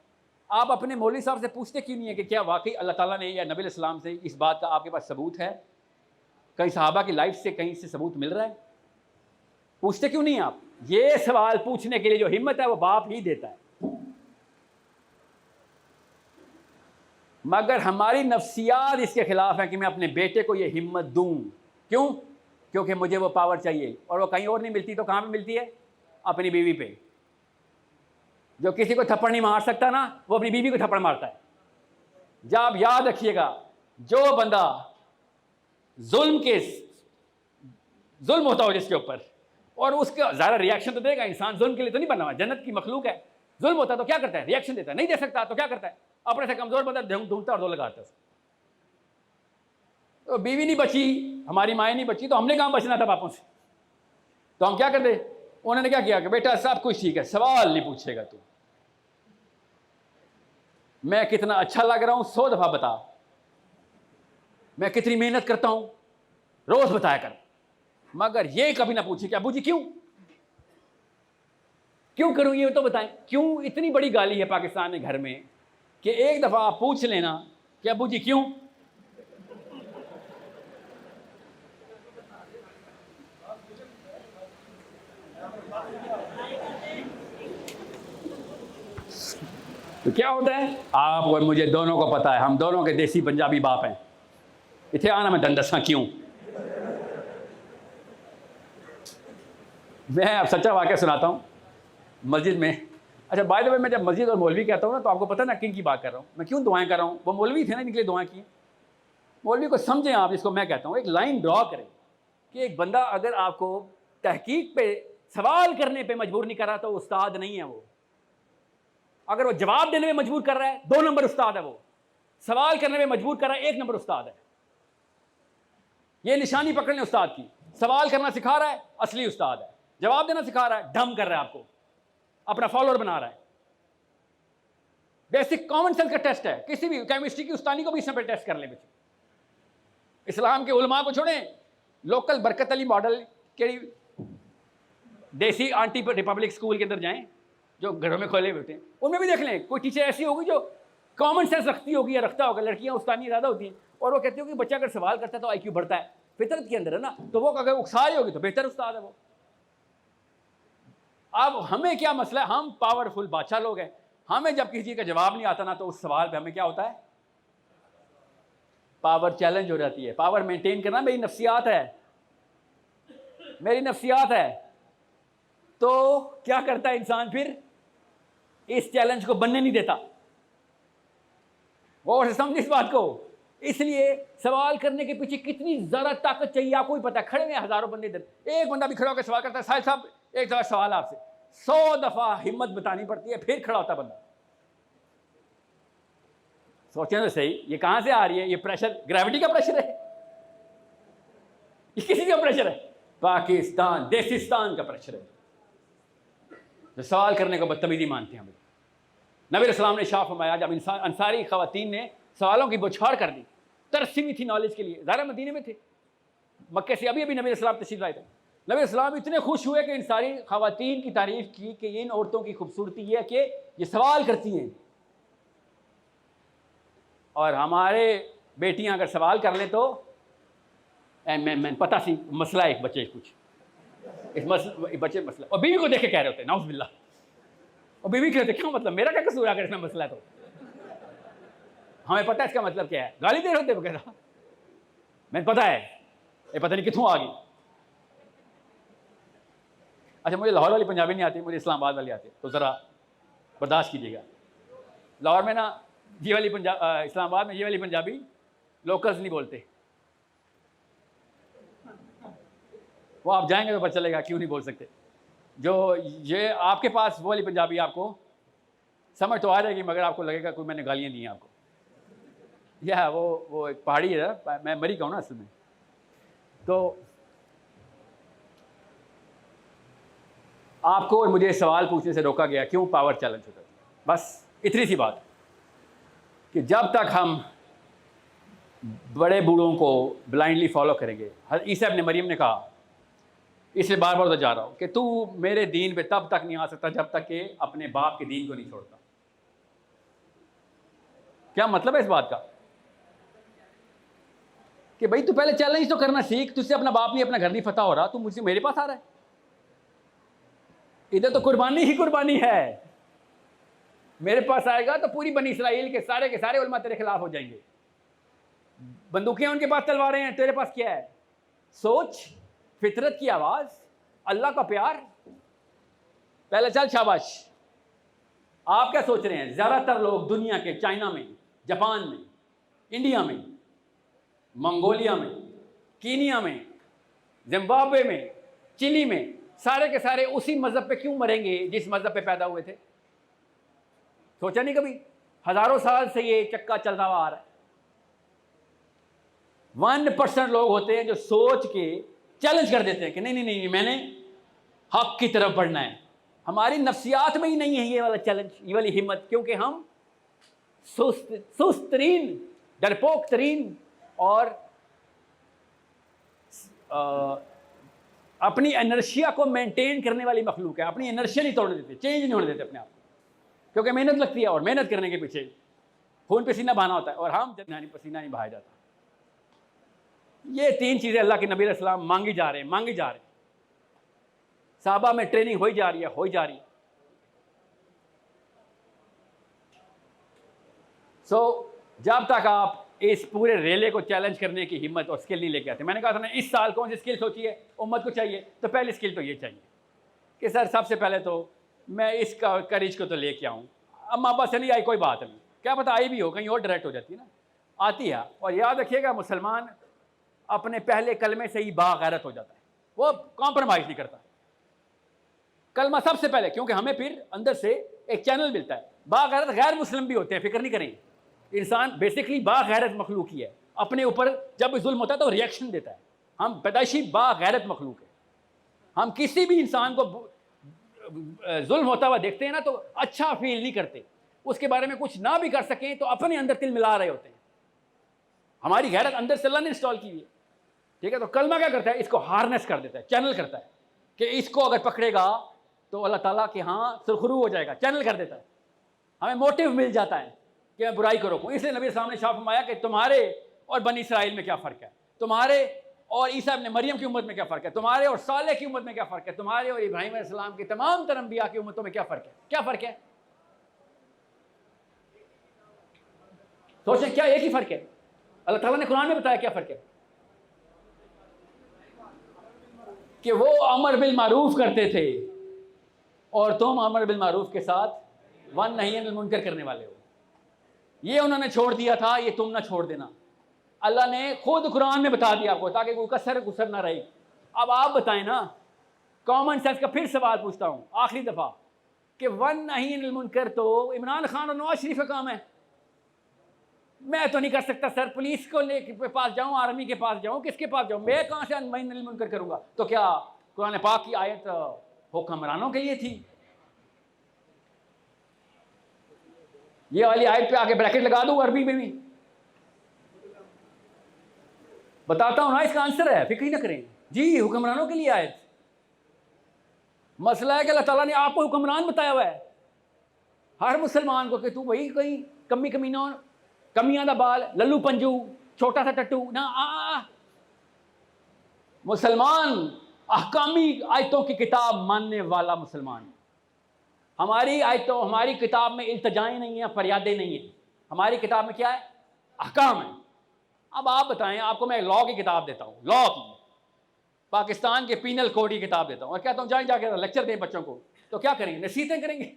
आप अपने मौलवी साहब से पूछते क्यों नहीं है कि क्या वाकई अल्लाह ताला ने या नबी अलैहिस्सलाम से इस बात का आपके पास सबूत है? कहीं सहाबा की लाइफ से कहीं से सबूत मिल रहा है? पूछते क्यों नहीं आप? ये सवाल पूछने के लिए जो हिम्मत है वो बाप ही देता है। मगर हमारी नफ्सियात इसके खिलाफ है कि मैं अपने बेटे को ये हिम्मत दूं। क्यों? क्योंकि मुझे वो पावर चाहिए, और वो कहीं और नहीं मिलती तो कहाँ पे मिलती है? अपनी बीवी पे। जो किसी को थप्पड़ नहीं मार सकता ना, वो अपनी बीवी को थप्पड़ मारता है। जब आप याद रखिएगा, जो बंदा जुल्म होता हो जिसके ऊपर, और उसका ज़्यादा रिएक्शन तो देगा, इंसान जुल्म के लिए तो नहीं बना हुआ, जन्नत की मखलूक है। जुल्म होता है तो क्या करता है? रिएक्शन देता है। नहीं दे सकता तो क्या करता है? अपने से कमज़ोर बंदा ढूंढता और दो लगाता है। तो बीवी नहीं बची, हमारी माएँ नहीं बची, तो हमने कहाँ बचना था बापों से? तो हम क्या करते? उन्होंने क्या किया कि बेटा सब कुछ ठीक है, सवाल नहीं पूछेगा तू, मैं कितना अच्छा लग रहा हूं 100 दफा बता, मैं कितनी मेहनत करता हूं रोज बताया कर, मगर ये कभी ना पूछे कि अबू जी क्यों करूं ये तो बताएं। क्यों इतनी बड़ी गाली है पाकिस्तान में घर में कि एक दफा आप पूछ लेना कि अबू जी क्यों? तो क्या होता है? आप और मुझे दोनों को पता है, हम दोनों के देसी पंजाबी बाप हैं। इतने आना मैं दंदसा क्यों? मैं अब सच्चा वाक़या सुनाता हूँ। मस्जिद में, अच्छा बाय द वे, मैं जब मस्जिद और मौलवी कहता हूँ ना, तो आपको पता ना किन की बात कर रहा हूँ, मैं क्यों दुआएं कर रहा हूँ। वो मौलवी थे ना, निकले दुआएं की। मौलवी को समझें आप, जिसको मैं कहता हूँ, एक लाइन ड्रॉ करें कि एक बंदा अगर आपको तहकीक पे सवाल करने पे मजबूर नहीं कर रहा तो उस्ताद नहीं है वो। अगर वो जवाब देने में मजबूर कर रहा है 2 नंबर उस्ताद है वो। सवाल करने में मजबूर कर रहा है 1 नंबर उस्ताद है। ये निशानी पकड़ लें उस्ताद की। सवाल करना सिखा रहा है, असली उस्ताद है। जवाब देना सिखा रहा है, डम कर रहा है, आपको अपना फॉलोअर बना रहा है। बेसिक कॉमन सेंस का टेस्ट है। किसी भी केमिस्ट्री की उस्तानी को भी इसमें टेस्ट कर ले बच्चे। इस्लाम के उलमा को छोड़ें, लोकल बरकत अली मॉडल के देसी आंटी रिपब्लिक स्कूल के अंदर जाएं, जो घरों में खोले होते हैं, उनमें भी देख लें कोई टीचर ऐसी होगी जो कॉमन सेंस रखती होगी या रखता होगा। लड़कियां उस्तानी ज़्यादा होती हैं, और वो कहती होगी बच्चा अगर सवाल करता है तो IQ बढ़ता है, फितरत के अंदर है ना, तो वो अगर उकसा रही होगी तो बेहतर उस्ताद है वो। अब हमें क्या मसला है? हम पावरफुल बादशाह लोग हैं। हमें जब किसी चीज़ का जवाब नहीं आता ना, तो उस सवाल पे हमें क्या होता है? पावर चैलेंज हो जाती है। पावर मेंटेन करना मेरी नफ्सियात है, मेरी नफ्सियात है। तो क्या करता है इंसान फिर? इस चैलेंज को बनने नहीं देता। और समझ इस बात को। इसलिए सवाल करने के पीछे कितनी ज़्यादा ताकत चाहिए आपको भी पता है। खड़े में हज़ारों बंदे इधर, एक बंदा भी खड़ा होकर सवाल करता है, साहिब साहब एक दफ़ा सवाल आपसे, 100 दफ़ा हिम्मत बतानी पड़ती है, फिर खड़ा होता बंदा। सोचें तो सही, ये कहाँ से आ रही है? ये प्रेशर ग्रेविटी का प्रेशर है? ये किसी का प्रेशर है? पाकिस्तान देसिस्तान का प्रेशर है, जो सवाल करने को बदतमीजी मानते हैं। हमें नबी इस्लाम ने शाह फरमाया, जब अंसारी ख़वातीन ने सवालों की बौछार कर दी, तरसी हुई थी नॉलेज के लिए। ज़ाहिर मदीने में थे, मक्के से अभी अभी नबी इस्लाम तशरीफ़ लाए थे। नबी इस्लाम इतने खुश हुए कि इन सारी ख़वातीन की तारीफ़ की कि इन औरतों की खूबसूरती ये है कि ये सवाल करती हैं, और हमारे बेटियां अगर सवाल कर लें तो मैं पता सी मसला है एक बच्चे कुछ बच्चे मसला, और बीवी को देख के कह रहे होते हैं नाउज़ुबिल्लाह, और बीवी कहते क्यों, मतलब मेरा क्या कसूर अगर इसमें मसला है तो? हमें पता है इसका मतलब क्या है। गाली दे रहे होते वो कहता मैंने पता है, ये पता नहीं कितों आ गई। अच्छा मुझे लाहौर वाली पंजाबी नहीं आती, मुझे इस्लामाबाद वाली आती, तो ज़रा बर्दाश्त कीजिएगा। लाहौर में ना ये वाली इस्लामाबाद में ये वाली पंजाबी लोकल्स नहीं बोलते। वो आप जाएंगे तो पता चलेगा क्यों नहीं बोल सकते। जो ये आपके पास वो वाली पंजाबी आपको समझ तो आ जाएगी, मगर आपको लगेगा कोई मैंने गालियाँ दी हैं आपको। या वो एक पहाड़ी है ना, मैं अमेरिका हूँ ना असल में। तो आपको और मुझे सवाल पूछने से रोका गया, क्यों पावर चैलेंज होता है? बस इतनी सी बात कि जब तक हम बड़े बूढ़ों को ब्लाइंडली फॉलो करेंगे, ईसा इब्न मरियम ने कहा, इसलिए बार बार तो जा रहा हूँ कि तू मेरे दीन पे तब तक नहीं आ सकता जब तक कि अपने बाप के दीन को नहीं छोड़ता। क्या मतलब है इस बात का? कि भाई तू पहले चैलेंज तो करना सीख, तुझसे अपना बाप नहीं, अपना घर नहीं फतह हो रहा, तू मुझसे मेरे पास आ रहा है। इधर तो कुर्बानी ही कुर्बानी है। मेरे पास आएगा तो पूरी बनी इसराइल के सारे उलमा तेरे खिलाफ हो जाएंगे। बंदूकें उनके पास, तलवारें हैं, तेरे पास क्या है? सोच, फितरत की आवाज, अल्लाह का प्यार। पहले चल शाबाश। आप क्या सोच रहे हैं? ज्यादातर लोग दुनिया के, चाइना में, जापान में, इंडिया में, मंगोलिया में, कीनिया में, जिम्बाब्वे में, चिली में, सारे के सारे उसी मजहब पे क्यों मरेंगे जिस मजहब पे पैदा हुए थे? सोचा नहीं कभी? हजारों साल से ये चक्का चलता हुआ आ रहा है। 1% लोग होते हैं जो सोच के चैलेंज कर देते हैं कि नहीं नहीं नहीं, मैंने हक की तरफ बढ़ना है। हमारी नफ्सियात में ही नहीं है ये वाला चैलेंज, ये वाली हिम्मत, क्योंकि हम सुस्त तरीन, डरपोक तरीन और अपनी एनर्शिया को मेंटेन करने वाली मखलूक है। अपनी एनर्शिया नहीं तोड़ने देते, चेंज नहीं होने देते अपने आप को, क्योंकि मेहनत लगती है और मेहनत करने के पीछे खून पसीना बहाना होता है, और हम पसीना नहीं बहाया जाता। ये 3 चीज़ें अल्लाह के नबी अलैहि सलाम मांगी जा रहे हैं। साहबा में ट्रेनिंग हो जा रही है। जब तक आप इस पूरे रेले को चैलेंज करने की हिम्मत और स्किल नहीं लेके आते, मैंने कहा था ना, इस साल कौन सी स्किल सोची है उम्मत को चाहिए, तो पहली स्किल तो ये चाहिए कि सर सबसे पहले तो मैं इस करेज को तो लेके आऊँ। अम्मा अब्बा से नहीं आई कोई बात नहीं, क्या पता आई भी हो, कहीं और डायरेक्ट हो जाती है ना, आती है। और याद रखिएगा, मुसलमान अपने पहले कलमे से ही बागैरत हो जाता है, वो कॉम्प्रोमाइज़ नहीं करता। कलमा सबसे पहले, क्योंकि हमें फिर अंदर से एक चैनल मिलता है। बागैरत गैर मुस्लिम भी होते हैं, फिक्र नहीं करें। इंसान बेसिकली बागैरत मखलूक ही है, अपने ऊपर जब भी जुल्म होता है तो रिएक्शन देता है। हम पैदाइशी बागैरत मखलूक है। हम किसी भी इंसान को जुल्म होता हुआ देखते हैं ना तो अच्छा फील नहीं करते, उसके बारे में कुछ ना भी कर सकें तो अपने अंदर तिल मिला रहे होते हैं। हमारी गैरत अंदर से अल्लाह ने इंस्टॉल की हुई है, ठीक है। तो कलमा क्या करता है? इसको हार्नेस कर देता है, चैनल करता है कि इसको अगर पकड़ेगा तो अल्लाह ताला के यहाँ सुरखरू हो जाएगा, चैनल कर देता है। हमें मोटिव मिल जाता है कि मैं बुराई को रोकूं। इसलिए नबी साहब ने साफ फरमाया कि तुम्हारे और बनी इसराइल में क्या फ़र्क है, तुम्हारे और ईसा इब्न मरियम की उम्मत में क्या फ़र्क है, तुम्हारे और सालेह की उम्मत में क्या फ़र्क है, तुम्हारे और इब्राहीम अलैहिस्सलाम की तमाम तरह अंबिया की उम्मतों में क्या फ़र्क है? क्या फ़र्क है? सोचें, क्या एक ही फ़र्क है? अल्लाह ताला ने कुरान में बताया क्या फ़र्क है, कि वो अमर बिल मारूफ करते थे और तुम अमर बिल मारूफ के साथ वन नहीं अनिल मुनकर करने वाले हो। ये उन्होंने छोड़ दिया था, ये तुम ना छोड़ देना। अल्लाह ने खुद कुरान में बता दिया आपको, ताकि कोई कसर गुसर ना रही। अब आप बताएं ना, कॉमन सेंस का फिर सवाल पूछता हूँ आखिरी दफ़ा, कि वन नहीं अनिल मुनकर तो इमरान खान और नवाज शरीफ का काम है। मैं तो नहीं कर सकता सर, पुलिस को ले पास जाऊँ, आर्मी के पास जाऊँ, किसके पास जाऊँ, मैं कहाँ से अनिल मुनकर करूँगा? तो क्या कुरान पाक की आयत हुक्मरानों के लिए थी? ये वाली आयत पे आके ब्रैकेट लगा दूँ अरबी में भी, बताता हूँ ना, इसका आंसर है, फिक्र ही ना करें जी। हुक्मरानों के लिए आयत। मसला है कि अल्लाह ताला ने आपको हुक्मरान बताया हुआ है, हर मुसलमान को, कि तू वही कहीं कमी कमीना, कमियां दा बाल, लल्लू पंजू, छोटा सा टट्टू ना। मुसलमान अहकामी आयतों की किताब मानने वाला मुसलमान। हमारी आयतों, हमारी किताब में इल्तजाएं नहीं है, फरियादें नहीं है। हमारी किताब में क्या है? अहकाम है। अब आप बताएं, आपको मैं लॉ की किताब देता हूँ, लॉ की, पाकिस्तान के पीनल कोड की किताब देता हूँ, और कहता हूँ जाएं जाके लेक्चर दें बच्चों को, तो क्या करेंगे? नसीहतें करेंगे,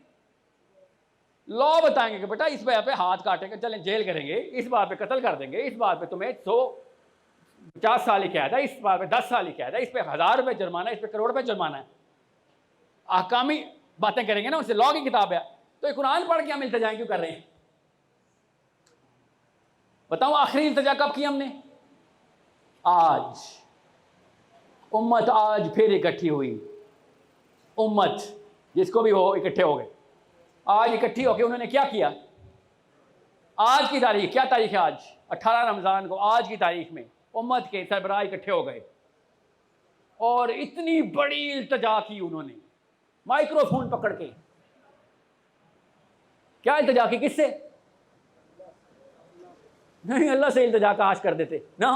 लॉ बताएंगे कि बेटा इस बात पे हाथ काटेंगे, चलें जेल करेंगे, इस बात पे कत्ल कर देंगे, इस बात पे तुम्हें 150 साल ही कैद है, इस बात पे 10 साल ही कैद है, इस पे 1000 रुपये जुर्माना है, इस पे करोड़ रुपये जुर्माना है। अहकामी बातें करेंगे ना, उससे लॉ की किताब है। तो ये कुरान पढ़ के हम इल्तिजा क्यों कर रहे हैं? बताऊं आखिरी इल्तिजा कब की हमने? आज। उम्मत आज फिर इकट्ठी हुई। उम्मत जिसको भी हो, इकट्ठे हो गए। आज इकट्ठी होकर उन्होंने क्या किया? आज की तारीख, क्या तारीख है आज? 18 रमज़ान को, आज की तारीख में उम्मत के सरबराह इकट्ठे हो गए और इतनी बड़ी इल्तिजा की उन्होंने, माइक्रोफोन पकड़ के। क्या इल्तिजा की? किससे? नहीं, अल्लाह से इल्तिजा का आश कर देते ना।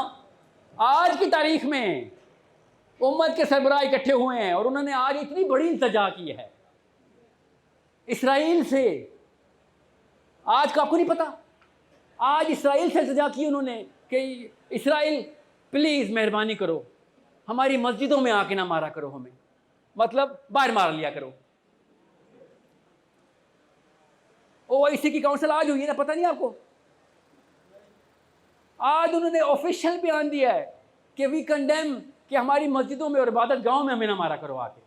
आज की तारीख में उम्मत के सरबराह इकट्ठे हुए हैं और उन्होंने आज इतनी बड़ी इल्तिजा की है इसराइल से। आज का आपको नहीं पता? आज इसराइल से इल्तिजा की उन्होंने कि इसराइल प्लीज़ मेहरबानी करो, हमारी मस्जिदों में आके ना मारा करो हमें, मतलब बाहर मार लिया करो। ओआईसी की काउंसिल आज हुई है ना, पता नहीं आपको? आज उन्होंने ऑफिशियल बयान दिया है कि वी कंडेम, कि हमारी मस्जिदों में और इबादत गाहों में हमें ना मारा करो आके।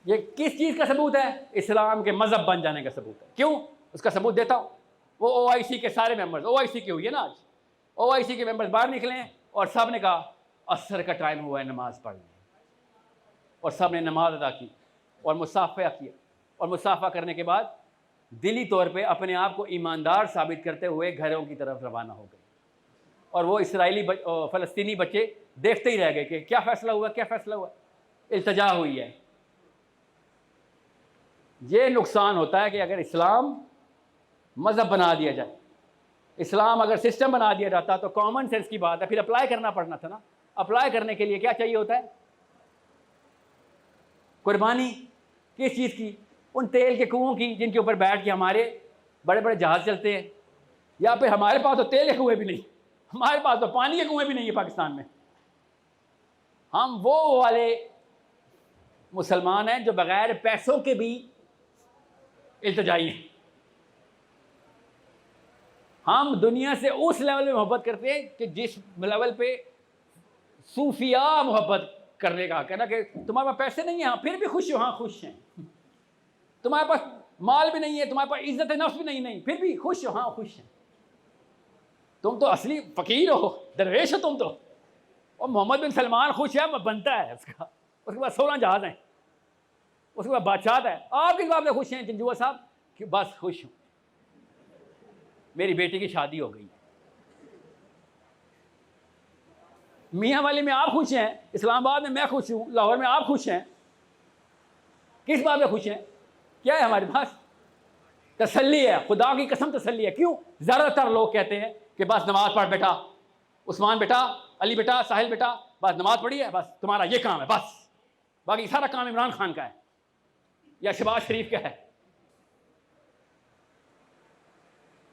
ये किस चीज़ का सबूत है? इस्लाम के मज़हब बन जाने का सबूत है। क्यों? उसका सबूत देता हूँ। वो ओआईसी के सारे मेंबर्स, ओआईसी की हुई है ना आज, ओआईसी के मेंबर्स बाहर निकले हैं और सब ने कहा असर का टाइम हुआ है, नमाज पढ़ लें। और सब ने नमाज अदा की और मुसाफा किया, और मुसाफा करने के बाद दिली तौर पे अपने आप को ईमानदार साबित करते हुए घरों की तरफ रवाना हो गए। और वो इसराइली फ़लस्तीनी बच्चे देखते ही रह गए कि क्या फ़ैसला हुआ, क्या फ़ैसला हुआ। इल्तिजा हुई है। ये नुकसान होता है कि अगर इस्लाम मज़हब बना दिया जाए, इस्लाम अगर सिस्टम बना दिया जाता तो कॉमन सेंस की बात है, फिर अप्लाई करना पड़ना था ना। अप्लाई करने के लिए क्या चाहिए होता है? कुर्बानी। किस चीज़ की? उन तेल के कुओं की जिनके ऊपर बैठ के हमारे बड़े बड़े जहाज़ चलते हैं। या फिर हमारे पास तो तेल के कुएँ भी नहीं, हमारे पास तो पानी के कुएँ भी नहीं है पाकिस्तान में। हम वो वाले मुसलमान हैं जो बग़ैर पैसों के भी इल्तिजाई हैं। हम दुनिया से उस लेवल में मोहब्बत करते हैं कि जिस लेवल पे सूफिया मोहब्बत करने का कहना कि तुम्हारे पास पैसे नहीं है, हाँ फिर भी खुश हो, हाँ खुश हैं। तुम्हारे पास माल भी नहीं है, तुम्हारे पास इज्जत नफ्स भी नहीं, फिर भी खुश हो, हाँ खुश हैं। तुम तो असली फ़कीर हो, दरवेश हो तुम तो। और मोहम्मद बिन सलमान खुश है, बनता है उसका, उसके बाद 16 जहाज़ हैं, उसके बाद बादशाह है। आप किस बात में खुश हैं जंजुआ साहब? कि बस खुश हूँ, मेरी बेटी की शादी हो गई। मियाँ वाली में आप खुश हैं, इस्लामाबाद में मैं खुश हूँ, लाहौर में आप खुश हैं। किस बात में खुश हैं? क्या है हमारे पास? तसल्ली है, खुदा की कसम तसल्ली है। क्यों? ज़्यादातर लोग कहते हैं कि बस नमाज पढ़ बेटा, उस्मान बेटा, अली बेटा, साहिल बेटा, बस नमाज पढ़ी है, बस तुम्हारा ये काम है, बस बाकी सारा काम इमरान खान का है या शहबाज शरीफ का है।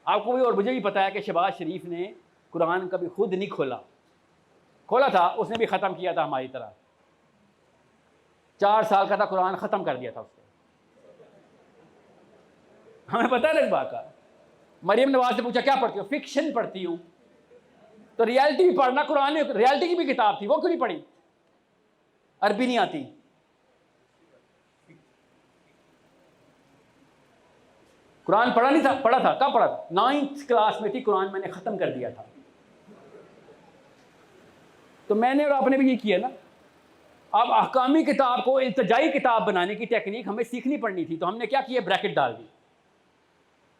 आपको भी और मुझे भी पता है कि शहबाज शरीफ ने कुरान कभी खुद नहीं खोला था, उसने भी ख़त्म किया था हमारी तरह। 4 साल का था, कुरान ख़त्म कर दिया था उसने। हमें पता है ना इस बात का। मरियम नवाज से पूछा क्या पढ़ती हो? फिक्शन पढ़ती हूँ। तो रियलिटी भी पढ़ना, कुरान में रियलिटी की भी किताब थी, वो क्यों नहीं पढ़ी? अरबी नहीं आती। कुरान पढ़ा नहीं था? पढ़ा था। कब पढ़ा था? 9th क्लास में थी, कुरान मैंने ख़त्म कर दिया था। तो मैंने और आपने भी ये किया ना। अब अहकामी किताब को इल्तिजाई किताब बनाने की टेक्निक हमें सीखनी पड़नी थी, तो हमने क्या किया? ब्रैकेट डाल दी।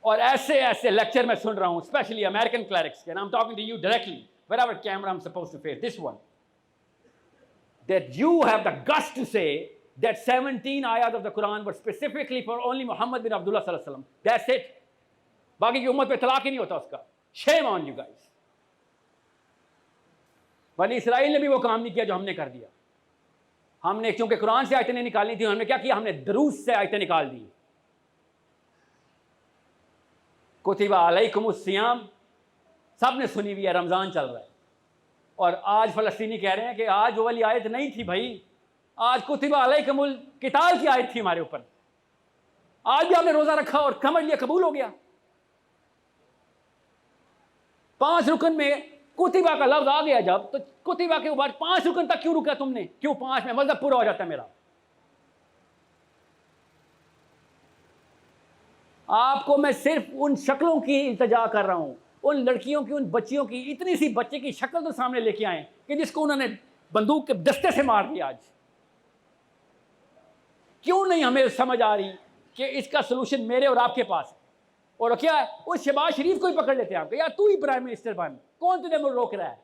और ऐसे ऐसे लेक्चर मैं सुन रहा हूँ, स्पेशली अमेरिकन क्लरिक्स के, and I'm talking to you directly, wherever camera I'm supposed to face, this one, that you have the guts to say that 17 ayat of the Quran were specifically for only Muhammad bin Abdullah sallallahu alaihi wasallam. That's it. बाकी की उम्मत पे तलाक ही नहीं होता उसका। Shame on you guys. बनी Israel ने भी वो काम नहीं किया जो हमने कर दिया। हमने क्योंकि कुरान से आयतें निकालनी थी, हमने क्या किया? हमने दुरूस से आयतें निकाल दी। कुतिबा अलैकुमुस सियाम सब ने सुनी हुई है, रमज़ान चल रहा है। और आज फ़लस्तीनी कह रहे हैं कि आज वो वाली आयत नहीं थी भाई, आज कुतिबा अलैकुमुल किताल की आयत थी हमारे ऊपर। आज भी हमने रोज़ा रखा और समझ लिया कबूल हो गया। 5 रुकन में कुतिबा का लफ्ज़ आ गया जब, तो कुतिबा के ऊपर 5 रुकन तक क्यों रुका तुमने? क्यों 5 में मज़हब पूरा हो जाता है मेरा। आपको मैं सिर्फ उन शक्लों की इल्तजा कर रहा हूँ, उन लड़कियों की, उन बच्चियों की। इतनी सी बच्चे की शक्ल तो सामने लेके आए कि जिसको उन्होंने बंदूक के दस्ते से मार दिया। आज क्यों नहीं हमें समझ आ रही कि इसका सोल्यूशन मेरे और आपके पास है? और क्या है, उस शहबाज शरीफ को ही पकड़ लेते हैं आपको, यार तू ही प्राइम मिनिस्टर बन, कौन तुझे रोक रहा है?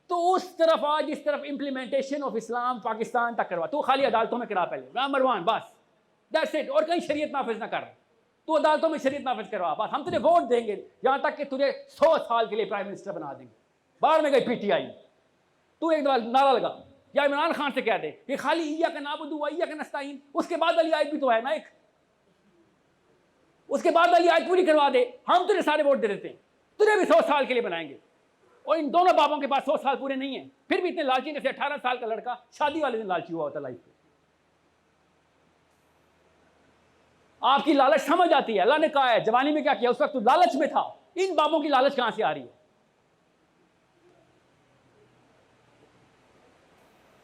तो उस तरफ आज इस तरफ इंप्लीमेंटेशन ऑफ इस्लाम पाकिस्तान तक करवा। तू खाली अदालतों में करा पहले, नंबर 1 बस, दैट्स इट। और कहीं शरीयत नाफिज ना कर, तू अदालतों में शरीयत नाफिज करवा बस। हम तुझे वोट देंगे यहां तक कि तुझे 100 साल के लिए प्राइम मिनिस्टर बना देंगे। बाहर में गई पीटीआई, तू एक दफा नारा लगा या इमरान खान से कह दे कि खाली ईया का नाबुदू व ईया का नस्ताईन, उसके बाद वाली आयत भी तो है ना एक, उसके बाद वाली आयत पूरी करवा दे, हम तुझे सारे वोट दे देते हैं, तुझे भी 100 साल के लिए बनाएंगे। और इन दोनों बाबों के पास 100 साल पूरे नहीं है, फिर भी इतने लालची, जैसे 18 साल का लड़का शादी वाले दिन लालची हुआ होता लाइफ में। आपकी लालच समझ आती है। अल्लाह ने कहा है जवानी में क्या किया, उस वक्त तो लालच में था। इन बाबों की लालच कहां से आ रही है?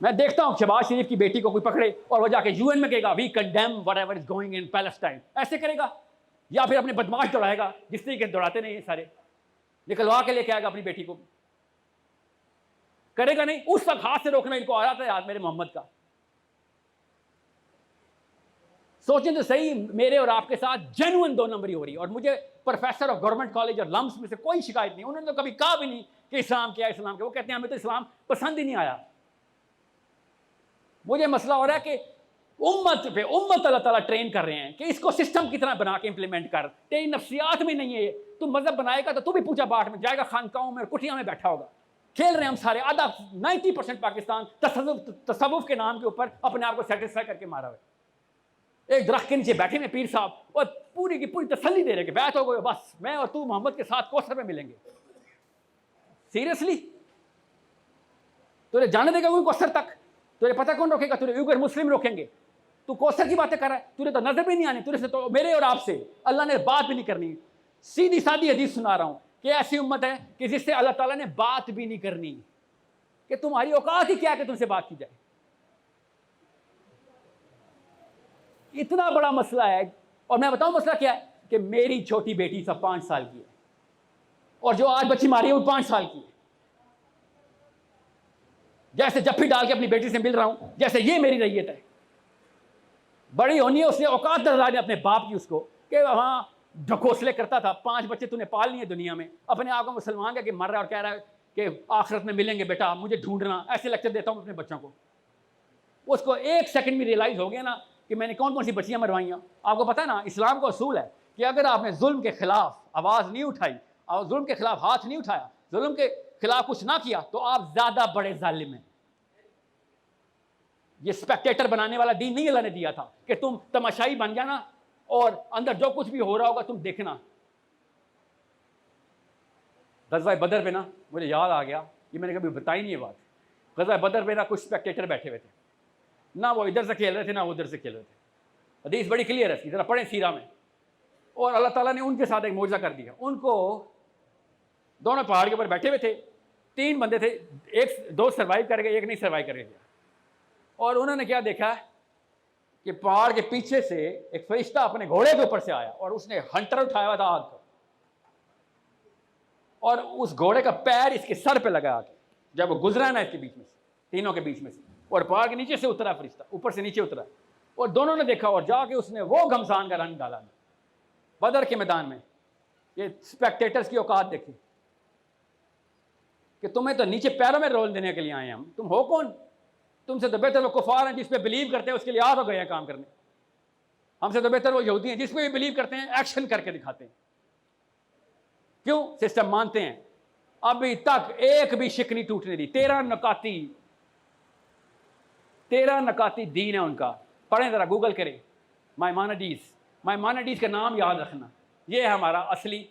मैं देखता हूं शहबाज शरीफ की बेटी को कोई पकड़े और वो जाके यूएन में कहेगा we condemn whatever is going in Palestine, ऐसे करेगा। या फिर अपने बदमाश दौड़ाएगा, जिस तरीके दौड़ाते नहीं है सारे, निकलवा के लेके आएगा अपनी बेटी को, करेगा नहीं। उस वक्त हाथ से रोकना इनको आ रहा था याद मेरे मोहम्मद का। सोचें तो सही, मेरे और आपके साथ जेन्युइन 2 नंबरी हो रही है। और मुझे प्रोफेसर ऑफ गवर्नमेंट कॉलेज और लम्स में से कोई शिकायत नहीं, उन्होंने तो कभी कहा भी नहीं कि इस्लाम क्या है, इस्लाम क्या। वो कहते हैं हमें तो इस्लाम पसंद ही नहीं आया। मुझे मसला हो रहा है कि उम्मत अल्लाह ताला ट्रेन कर रहे हैं कि इसको सिस्टम की तरह बना के इंप्लीमेंट कर। तेरी नफ्सियात में नहीं है ये। तू मजहब बनाएगा तो तू भी पूजा पाठ में जाएगा, खानकाहों में कुटिया में बैठा होगा। खेल रहे हैं हम सारे, आधा 90% पाकिस्तान तसव्वुफ के नाम के ऊपर अपने आप को सेटिस्फाई करके मारा हुआ। एक दरख्त के नीचे बैठे हैं पीर साहब और पूरी की पूरी तसल्ली दे रहे कि बैठ हो गए, बस मैं और तू मोहम्मद के साथ कौसर में मिलेंगे। सीरियसली तुझे जाने देगा कोई कौसर तक? तुझे पता कौन रोकेगा? तुझे उइगर मुस्लिम रोकेंगे। तू कौसर की बातें कर रहा है, तुझे तो नजर भी नहीं आनी। तुझे से तो मेरे और आपसे अल्लाह ने बात भी नहीं करनी। सीधी सादी हदीस सुना रहा हूं कि ऐसी उम्मत है कि जिससे अल्लाह ताला ने बात भी नहीं करनी, कि तुम्हारी औकात ही क्या है कि तुमसे बात की जाए। इतना बड़ा मसला है। और मैं बताऊं मसला क्या है कि मेरी छोटी बेटी सब 5 साल की है और जो आज बच्ची मारी है वो 5 साल की है। जैसे जफ्फी डाल के अपनी बेटी से मिल रहा हूं, जैसे ये मेरी रैयत है। बड़ी होनी है, उसने औकात नजर अपने बाप की उसको कि हाँ ढकोसले करता था। 5 बच्चे तूने पाल लिए दुनिया में, अपने आप को मुसलमान कह के मर रहा है और कह रहा है कि आखिरत में मिलेंगे बेटा, मुझे ढूंढना। ऐसे लेक्चर देता हूं अपने बच्चों को। उसको 1 सेकंड में रियलाइज हो गया ना कि मैंने कौन कौन सी बच्चियां मरवाई हैं। आपको पता है ना, इस्लाम का असूल है कि अगर आपने जुल्म के खिलाफ आवाज़ नहीं उठाई और जुल्म के खिलाफ हाथ नहीं उठाया, जुल्म के खिलाफ कुछ ना किया, तो आप ज़्यादा बड़े जालिम हैं। ये स्पेक्टेटर बनाने वाला दीन नहीं अल्लाह ने दिया था कि तुम तमाशाई बन जाना और अंदर जो कुछ भी हो रहा होगा तुम देखना। ग़ज़वा बदर पे ना मुझे याद आ गया, ये मैंने कभी बताई नहीं ये बात। ग़ज़वा बदर पे ना कुछ स्पेक्टेटर बैठे हुए थे, ना वो इधर से खेल रहे थे ना उधर से खेल रहे थे। हदीस बड़ी क्लियर है इसकी, जरा पढ़ें सीरा में। और अल्लाह ताला ने उनके साथ एक मौजज़ा कर दिया। उनको दोनों पहाड़ के ऊपर बैठे हुए थे, 3 बंदे थे, 2 सर्वाइव कर गए, एक नहीं सर्वाइव कर गया। और उन्होंने क्या देखा कि पहाड़ के पीछे से एक फरिश्ता अपने घोड़े के ऊपर से आया और उसने हंटर उठाया हुआ था आग को, और उस घोड़े का पैर इसके सर पे लगा आके जब वो गुजरा ना इसके बीच में से, तीनों के बीच में से, और पहाड़ के नीचे से उतरा फरिश्ता, ऊपर से नीचे उतरा। और दोनों ने देखा और जाके उसने वो घमसान का रंग डाला बदर के मैदान में। ये स्पेक्टेटर्स की औकात देखी कि तुम्हें तो नीचे पैरों में रोल देने के लिए आए हम, तुम हो कौन? तुमसे तो बेहतर वो कुफार हैं जिस पे बिलीव करते हैं, उसके लिए आ तो गए हैं काम करने। हमसे तो बेहतर वो यहूदी हैं जिस पे भी बिलीव करते हैं, एक्शन करके दिखाते हैं। क्यों? सिस्टम मानते हैं। अभी तक एक भी शिक नहीं टूटने दी। 13 नकाती दीन है उनका। पढ़ें जरा, गूगल करें माइमानिडीज का नाम याद रखना। ये है हमारा असली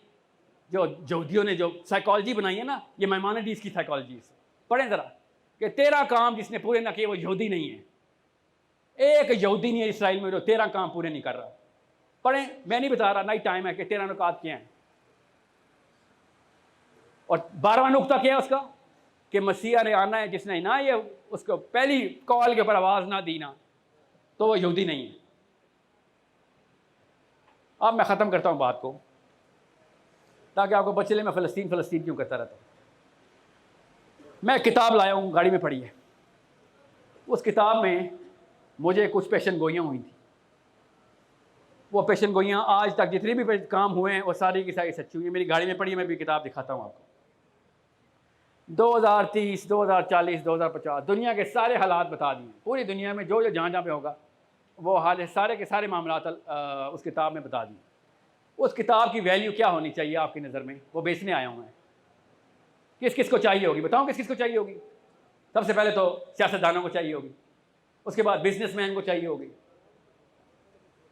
जो यहूदियों ने जो साइकोलॉजी बनाई है ना, ये माइमानिडीज की साइकोलॉजी है। पढ़ें जरा कि 13 काम जिसने पूरे ना किए वो यहूदी नहीं है। एक यहूदी नहीं है इसराइल में जो 13 काम पूरे नहीं कर रहा। पढ़ें, मैं नहीं बता रहा, नहीं टाइम है कि 13 नुकात क्या हैं। और 12वां नुक्ता क्या है उसका कि मसीहा ने आना है, जिसने ना ये उसको पहली कॉल के ऊपर आवाज़ ना दी ना, तो वो यहूदी नहीं है। अब मैं ख़त्म करता हूँ बात को, ताकि आपको पता चले मैं फ़लस्तीन क्यों करता रहता हूँ। मैं किताब लाया हूँ, गाड़ी में पड़ी है। उस किताब में मुझे कुछ पेशन गोइयाँ हुई थी। वो पेशन गोइयाँ आज तक जितने भी काम हुए हैं वो सारी की सारी सच्ची हुई हैं। मेरी गाड़ी में पड़ी है, मैं भी किताब दिखाता हूँ आपको। 2030, 2040, 2050 दुनिया के सारे हालात बता दिए। पूरी दुनिया में जो जहाँ पे होगा वो हाल सारे के सारे मामलात उस किताब में बता दिए। उस किताब की वैल्यू क्या होनी चाहिए आपकी नज़र में, वो बेचने आया हूँ मैं। किस किस को चाहिए होगी बताऊँ, किस किस को चाहिए होगी? सबसे पहले तो सियासतदानों को चाहिए होगी, उसके बाद बिजनेसमैन को चाहिए होगी,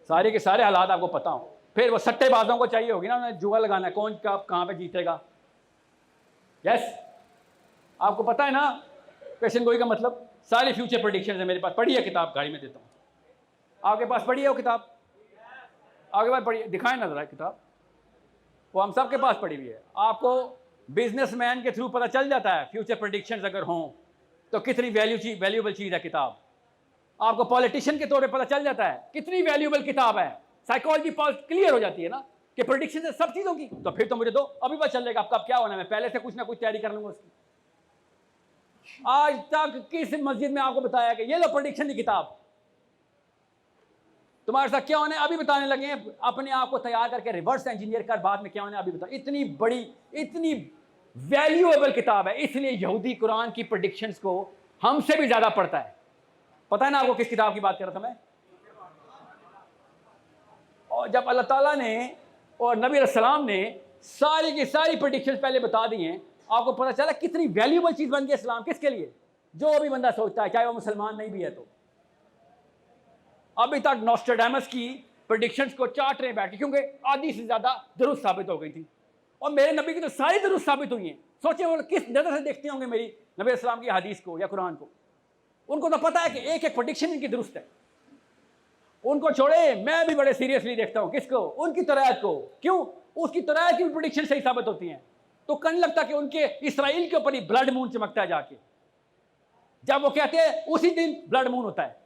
सारे के सारे हालात आपको पता हो। फिर वो सट्टेबाजों को चाहिए होगी ना, उन्हें जुआ लगाना है कौन कहाँ पे जीतेगा। यस, आपको पता है ना पेशन गोई का मतलब। सारी फ्यूचर प्रेडिक्शन है मेरे पास, पढ़ी है किताब, गाड़ी में देता हूँ। आपके पास पढ़ी है वो किताब? आपके पास पढ़ी, दिखाएं ना जरा किताब। वो हम सब के पास पढ़ी हुई है। आपको बिजनेसमैन के थ्रू पता चल जाता है फ्यूचर प्रेडिक्शंस अगर हों तो कितनी वैल्यूबल चीज़ है किताब। आपको पॉलिटिशियन के तौर पे पता चल जाता है कितनी वैल्यूबल किताब है। साइकोलॉजी क्लियर हो जाती है ना कि प्रेडिक्शन है सब चीज़ों की। तो फिर तो मुझे दो, अभी पता चलेगा आपका क्या होना है। मैं पहले से कुछ ना कुछ तैयारी कर लूँगा उसकी। आज तक किस मस्जिद में आपको बताया कि ये लो प्रेडिक्शन की किताब, तुम्हारे साथ क्या होने अभी बताने लगे हैं। अपने आप को तैयार करके रिवर्स इंजीनियर कर, बाद में क्या होने अभी बता। इतनी बड़ी इतनी वैल्यूएबल किताब है, इसलिए यहूदी कुरान की प्रेडिक्शंस को हमसे भी ज्यादा पढ़ता है। पता है ना आपको किस किताब की बात कर रहा था मैं? और जब अल्लाह ताला ने और नबी अलैहिस्सलाम ने सारी की सारी प्रेडिक्शंस पहले बता दी हैं, आपको पता चला कितनी वैल्यूएबल चीज बन गई इस्लाम। किसके लिए? जो भी बंदा सोचता है, चाहे वो मुसलमान नहीं भी है। तो अभी तक नॉस्ट्रेडामस की प्रेडिक्शंस को चाट रहे बैठे, क्योंकि आधी से ज्यादा दुरुस्त साबित हो गई थी। और मेरे नबी की तो सारी दुरुस्त साबित हुई हैं। सोचिए वो किस नजर से देखते होंगे मेरी नबी इस्लाम की हदीस को या कुरान को। उनको तो पता है कि एक एक प्रेडिक्शन इनकी दुरुस्त है। उनको छोड़े, मैं भी बड़े सीरियसली देखता हूं किसको, उनकी तरायत को। क्यों? उसकी तरायत की प्रेडिक्शन सही साबित होती हैं। तो कन लगता कि उनके इसराइल के ऊपर ही ब्लड मून चमकता है जाके। जब वो कहते हैं उसी दिन ब्लड मून होता है,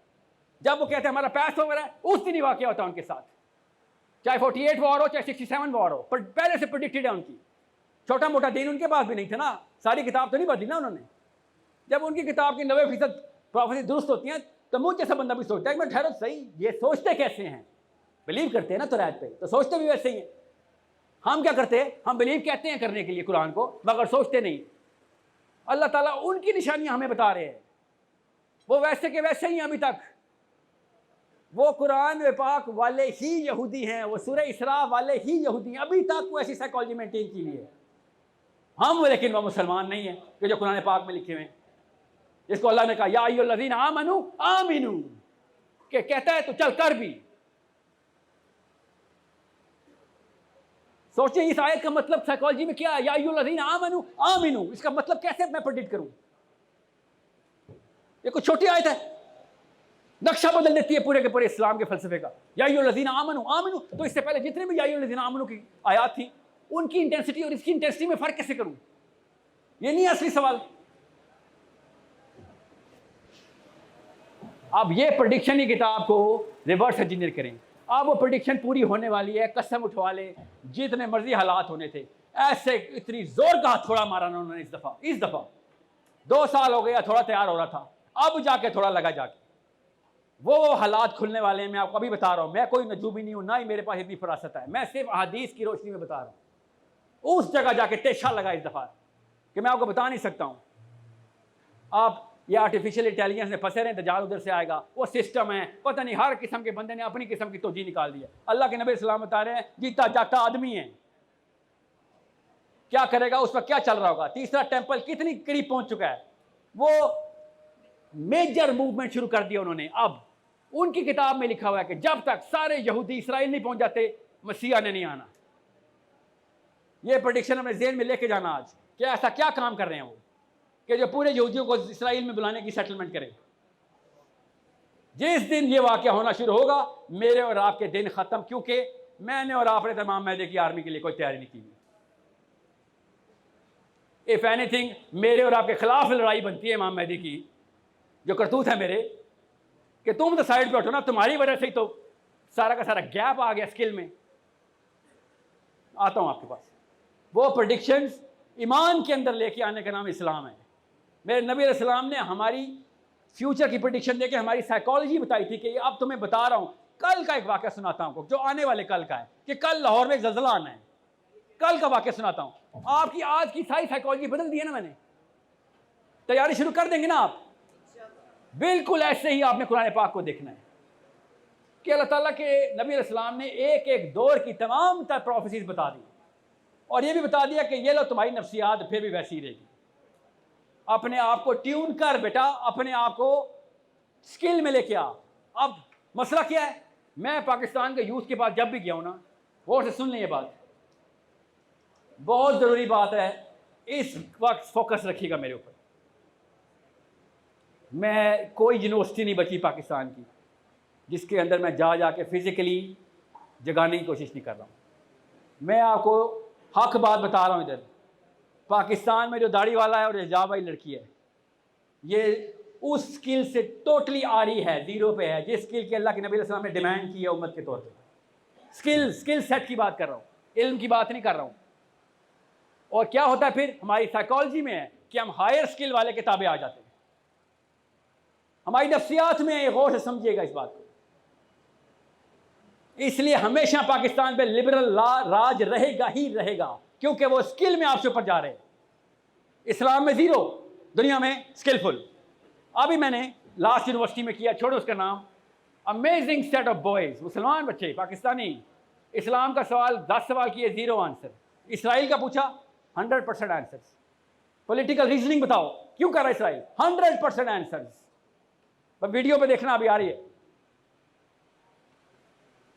जब वो कहते हैं हमारा पैस ओवर है उस दिन ही वाकया होता है उनके साथ। चाहे 48 वॉर हो, चाहे 67 वॉर हो, पर पहले से प्रेडिक्टेड है उनकी। छोटा मोटा दिन उनके पास भी नहीं था ना, सारी किताब तो नहीं बदली ना उन्होंने। जब उनकी किताब की 90% प्रोफेसी दुरुस्त होती हैं तो मुझ जैसा बंदा भी सोचता है कि मैं ठहरो सही, ये सोचते कैसे हैं? बिलीव करते हैं ना तौरात पे, तो सोचते भी वैसे ही हैं। हम क्या करते हैं? हम बिलीव कहते हैं करने के लिए कुरान को, मगर सोचते नहीं। अल्लाह ताला उनकी निशानियां हमें बता रहे हैं, वो वैसे के वैसे ही अभी तक। वो कुरान पाक वाले ही यहूदी हैं, वो सूरह इसरा वाले ही यहूदी हैं। अभी तक वो ऐसी साइकोलॉजी मेंटेन की हुई है। हम लेकिन वो मुसलमान नहीं है कि जो कुरान पाक में लिखे हुए हैं, जिसको अल्लाह ने कहा या अय्युहल्लज़ीना आमनू आमिनू, के कहता है तो चल कर भी। सोचिए इस आयत का मतलब साइकोलॉजी में क्या है? या अय्युहल्लज़ीना आमनू आमिनू, इसका मतलब कैसे मैं प्रेडिक्ट करूं? ये कुछ छोटी आयत है, नक्शा बदल देती है पूरे के पूरे इस्लाम के फलसफे का। या अय्युहल्लज़ीना आमनू आमिनू, तो इससे पहले जितने भी या अय्युहल्लज़ीना आमनू की आयत थी, उनकी इंटेंसिटी और इसकी इंटेंसिटी में फर्क कैसे करूं? ये नहीं है असली सवाल। अब ये प्रेडिक्शन की किताब को रिवर्स इंजीनियर करें। अब वो प्रेडिक्शन पूरी होने वाली है, कसम उठवा ले, जितने मर्जी हालात होने थे। ऐसे इतनी जोर का थोड़ा मारा ना उन्होंने इस दफा 2 साल हो गया, थोड़ा तैयार हो रहा था, अब जाके थोड़ा लगा जाके। वो हालात खुलने वाले हैं, मैं आपको अभी बता रहा हूं। मैं कोई नजूबी नहीं हूं, ना ही मेरे पास इतनी फरासत है, मैं सिर्फ हदीस की रोशनी में बता रहा हूं। उस जगह जाके तेशा लगा इस दफा कि मैं आपको बता नहीं सकता हूं। आप ये आर्टिफिशियल इंटेलिजेंस में फंसे रहे, दज्जाल उधर से आएगा, वो सिस्टम है, पता नहीं हर किस्म के बंदे ने अपनी किस्म की तोजी निकाल दी है। अल्लाह के नबी सलाम बता रहे हैं जीता जागता आदमी है, क्या करेगा, उस पर क्या चल रहा होगा। तीसरा टेंपल कितनी करीब पहुंच चुका है, वो मेजर मूवमेंट शुरू कर दिया उन्होंने। अब उनकी किताब में लिखा हुआ है कि जब तक सारे यहूदी इसराइल नहीं पहुंच जाते, मसीहा ने नहीं आना। ये प्रेडिक्शन हमने जेहन में लेके जाना आज, क्या ऐसा क्या काम कर रहे हैं वो कि जो पूरे यहूदियों को इसराइल में बुलाने की सेटलमेंट करें। जिस दिन ये वाकया होना शुरू होगा, मेरे और आपके दिन खत्म, क्योंकि मैंने और आपने तमाम मैदे की आर्मी के लिए कोई तैयारी नहीं की। इफ एनीथिंग, मेरे और आपके खिलाफ लड़ाई बनती है इमाम महदी की। जो करतूत है मेरे कि तुम तो साइड पे उठो ना, तुम्हारी वजह से ही तो सारा का सारा गैप आ गया स्किल में। आता हूँ आपके पास। वो प्रेडिक्शंस ईमान के अंदर लेके आने का नाम इस्लाम है। मेरे नबी अलैहिस्सलाम ने हमारी फ्यूचर की प्रेडिक्शन देके हमारी साइकोलॉजी बताई थी कि अब तुम्हें बता रहा हूँ, कल का एक वाक़या सुनाता हूँ जो आने वाले कल का है, कि कल लाहौर में ज़लज़ला आना है। कल का वाक़या सुनाता हूँ। आपकी आज की सारी साइकोलॉजी बदल दी है ना मैंने। तैयारी शुरू कर देंगे ना आप? बिल्कुल ऐसे ही आपने कुरान पाक को देखना है कि अल्लाह ताला के नबी अलैहिस्सलाम ने एक एक दौर की तमाम तर प्रोफेसीज बता दी, और ये भी बता दिया कि ये लो तुम्हारी नफ्सियात फिर भी वैसी रहेगी। अपने आप को ट्यून कर बेटा, अपने आप को स्किल में लेके आ। अब मसला क्या है? मैं पाकिस्तान के यूथ के पास जब भी गया हूं ना, गौर से सुन लें, ये बात बहुत ज़रूरी बात है, इस वक्त फोकस रखिएगा मेरे ऊपर। मैं कोई यूनिवर्सिटी नहीं बची पाकिस्तान की जिसके अंदर मैं जाके फिज़िकली जगाने की कोशिश नहीं कर रहा हूँ। मैं आपको हक बात बता रहा हूँ। इधर पाकिस्तान में जो दाढ़ी वाला है और हिजाब वाली लड़की है, ये उस स्किल से टोटली आरी है, ज़ीरो पे है, जिस स्किल के अल्लाह के नबी अलैहि सल्लम ने डिमांड की है उम्मत के तौर पे। स्किल सेट की बात कर रहा हूँ, इल्म की बात नहीं कर रहा हूँ। और क्या होता है फिर? हमारी साइकोलॉजी में है कि हम हायर स्किल वाले किताबें आ जाते हैं, हमारी नफ्सियात में है। गौर से समझिएगा इस बात को। इसलिए हमेशा पाकिस्तान पे लिबरल राज रहेगा ही रहेगा, क्योंकि वो स्किल में आपसे ऊपर जा रहे हैं। इस्लाम में ज़ीरो, दुनिया में स्किलफुल। अभी मैंने लास्ट यूनिवर्सिटी में किया, छोड़ो उसका नाम, अमेजिंग सेट ऑफ बॉयज़, मुसलमान बच्चे पाकिस्तानी, इस्लाम का सवाल 10 सवाल किए, ज़ीरो आंसर। इसराइल का पूछा, 100% आंसर्स। पॉलिटिकल रीजनिंग बताओ क्यों कर रहा है इसराइल, 100% आंसर्स। पर वीडियो पे देखना अभी आ रही है।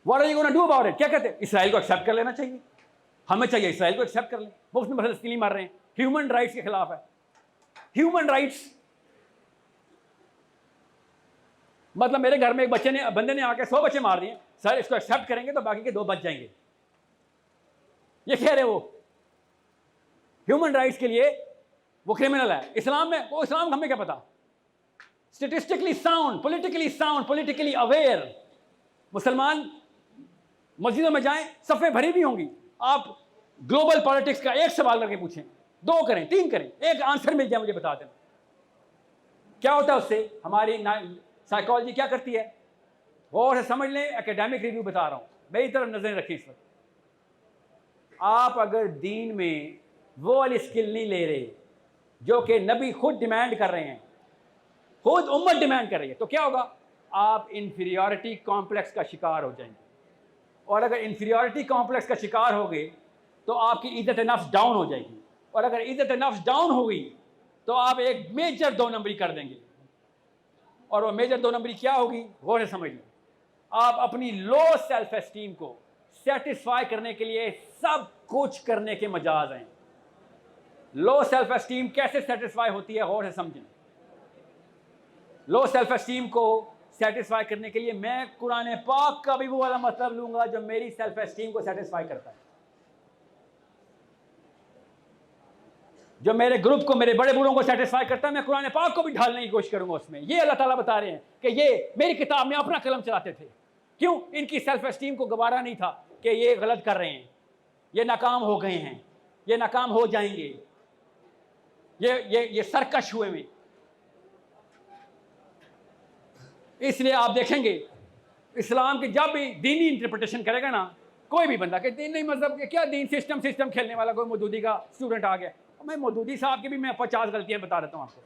What are you going to do about it? क्या कहते हैं? इसराइल को एक्सेप्ट कर लेना चाहिए, हमें चाहिए इसराइल को एक्सेप्ट कर लें। वो उसमें फलस्तीनी मार रहे हैं, ह्यूमन राइट्स के खिलाफ है। ह्यूमन राइट्स मतलब मेरे घर में एक बंदे ने आके 100 बच्चे मार दिए, सर इसको एक्सेप्ट करेंगे तो बाकी के 2 बच जाएंगे, ये कह रहे वो। ह्यूमन राइट्स के लिए वो क्रिमिनल है। इस्लाम में वो, इस्लाम हमें क्या पता? स्टेटिस्टिकली साउंड, पॉलिटिकली अवेयर मुसलमान मस्जिदों में जाएं, सफ़ें भरी भी होंगी। आप ग्लोबल पॉलिटिक्स का एक सवाल करके पूछें, 2 करें, 3 करें, एक आंसर मिल जाए मुझे बता दें। क्या होता है उससे? हमारी साइकोलॉजी क्या करती है? गौर से समझ लें, एकेडमिक रिव्यू बता रहा हूं, मेरी तरफ नजरें रखें इस वक्त। आप अगर दीन में वो वाली स्किल नहीं ले रहे जो कि नबी खुद डिमांड कर रहे हैं, खुद उम्मत डिमांड कर रही है, तो क्या होगा? आप इंफीरियरिटी कॉम्प्लेक्स का शिकार हो जाएंगे। और अगर इंफीरियरिटी कॉम्प्लेक्स का शिकार हो गए तो आपकी इज्जत नफ्स डाउन हो जाएगी, और अगर इज्जत नफ्स डाउन हो गई तो आप एक मेजर 2 नंबरी कर देंगे। और वो मेजर 2 नंबरी क्या होगी? गौर से समझ लें। आप अपनी लो सेल्फ एस्टीम को सेटिस्फाई करने के लिए सब कुछ करने के मजाज हैं। लो सेल्फ एस्टीम कैसे सेटिस्फाई होती है? गौर से समझें। लो सेल्फ एस्टीम को सेटिस्फाई करने के लिए मैं कुरान पाक का भी वो वाला मतलब लूंगा जो मेरी सेल्फ एस्टीम को सेटिस्फाई करता है, जो मेरे ग्रुप को, मेरे बड़े बूढ़ों को सेटिस्फाई करता है। मैं कुरान पाक को भी ढालने की कोशिश करूंगा उसमें। ये अल्लाह ताला बता रहे हैं कि ये मेरी किताब में अपना कलम चलाते थे। क्यों? इनकी सेल्फ एस्टीम को गवारा नहीं था कि ये गलत कर रहे हैं, ये नाकाम हो गए हैं, ये नाकाम हो जाएंगे, ये सरकश हुए में। इसलिए आप देखेंगे इस्लाम की जब भी दीनी इंटरप्रिटेशन करेगा ना कोई भी बंदा, कि दीन नहीं मतलब क्या दीन, सिस्टम खेलने वाला कोई मौदूदी का स्टूडेंट आ गया। मैं मौदूदी साहब की भी मैं 50 गलतियां बता देता हूँ आपको।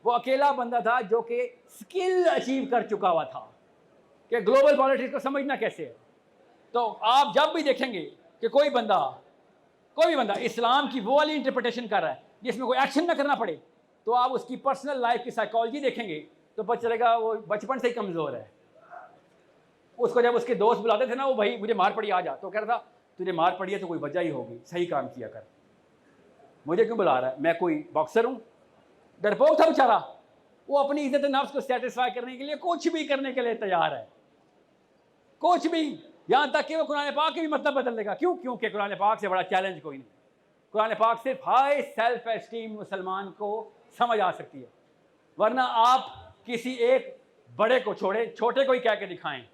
वो अकेला बंदा था जो कि स्किल अचीव कर चुका हुआ था कि ग्लोबल पॉलिटिक्स को समझना कैसे है। तो आप जब भी देखेंगे कि कोई भी बंदा इस्लाम की वो वाली इंटरप्रिटेशन कर रहा है जिसमें कोई एक्शन ना करना पड़े, तो आप उसकी पर्सनल लाइफ की साइकोलॉजी देखेंगे तो पता चलेगा वो बचपन से ही कमज़ोर है। उसको जब उसके दोस्त बुलाते थे ना, वो भाई मुझे मार पड़ी आ जा, तो कह रहा था तुझे मार पड़ी है तो कोई वजह ही होगी, सही काम किया कर, मुझे क्यों बुला रहा है, मैं कोई बॉक्सर हूँ? डरपोक था बेचारा। वो अपनी इज्जत नफ्स को सेटिस्फाई करने के लिए कुछ भी करने के लिए तैयार है, कुछ भी, यहाँ तक कि वो कुरान पाक के भी मतलब बदल देगा। क्यों? क्योंकि कुरान पाक से बड़ा चैलेंज कोई नहीं। कुरान पाक सिर्फ हाई सेल्फ एस्टीम मुसलमान को समझ आ सकती है, वरना आप किसी एक बड़े को छोड़े, छोटे को ही कह के दिखाएं,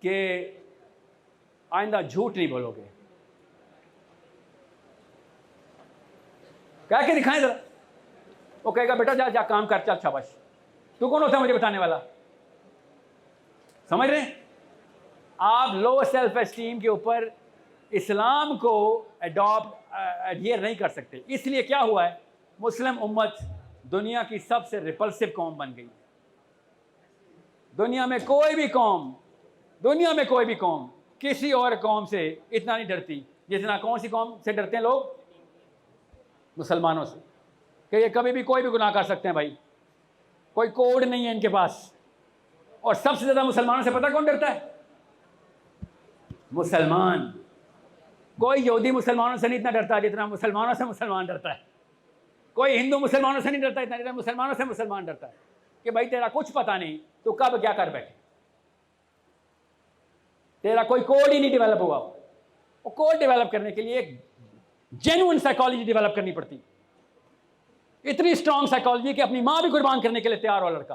कि आइंदा झूठ नहीं बोलोगे। कह के दिखाएं जरा। वो कहेगा बेटा जा जा काम कर, चल शाबाश। तू कौन होता है मुझे बताने वाला? समझ रहे हैं? आप लो सेल्फ एस्टीम के ऊपर इस्लाम को एडहियर नहीं कर सकते। इसलिए क्या हुआ है, मुस्लिम उम्मत दुनिया की सबसे रिपल्सिव कौम बन गई। दुनिया में कोई भी कौम किसी और कौम से इतना नहीं डरती जितना कौन सी कौम से डरते हैं लोग? मुसलमानों से, कि ये कभी भी कोई भी गुनाह कर सकते हैं भाई, कोई कोड नहीं है इनके पास। और सबसे ज्यादा मुसलमानों से पता कौन डरता है? मुसलमान। कोई यहूदी मुसलमानों से नहीं इतना डरता जितना मुसलमानों से मुसलमान डरता है। कोई हिंदू मुसलमानों से नहीं डरता इतना जितना मुसलमानों से मुसलमान डरता है कि भाई तेरा कुछ पता नहीं, तो कब क्या कर बैठे, तेरा कोई कोड ही नहीं डेवलप हुआ। वो कोड डेवलप करने के लिए एक जेन्युइन साइकोलॉजी डेवलप करनी पड़ती, इतनी स्ट्रांग साइकोलॉजी कि अपनी मां भी कुर्बान करने के लिए तैयार हो लड़का।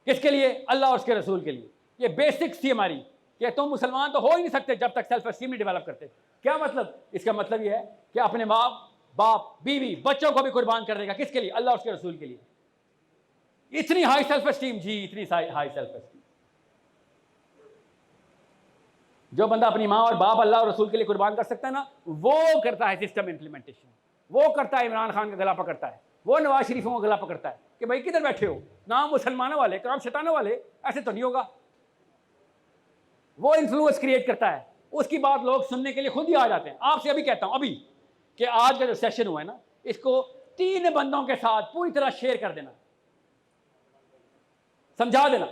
किसके लिए? अल्लाह और उसके रसूल के लिए। ये बेसिक्स थी हमारी कि तुम मुसलमान तो हो ही नहीं सकते जब तक सेल्फ एस्टीम नहीं डेवलप करते। क्या मतलब? इसका मतलब यह है कि अपने माँ बाप बीवी बच्चों को भी कुर्बान कर देगा। किसके लिए? अल्लाह और उसके रसूल के लिए। इतनी हाई सेल्फ एस्टीम जी, इतनी हाई सेल्फ एस्टीम। जो बंदा अपनी माँ और बाप अल्लाह और रसूल के लिए कुर्बान कर सकता है ना, वो करता है सिस्टम इंप्लीमेंटेशन। वो करता है इमरान खान का गला पकड़ता है, वो नवाज शरीफों का गला पकड़ता है कि भाई किधर बैठे हो, नाम मुसलमानों वाले काम शैतानों वाले, ऐसे तो नहीं होगा। वो इन्फ्लुएंस क्रिएट करता है, उसकी बात लोग सुनने के लिए खुद ही आ जाते हैं। आपसे अभी कहता हूं अभी कि आज का जो सेशन हुआ है ना, इसको 3 बंदों के साथ पूरी तरह शेयर कर देना, समझा देना,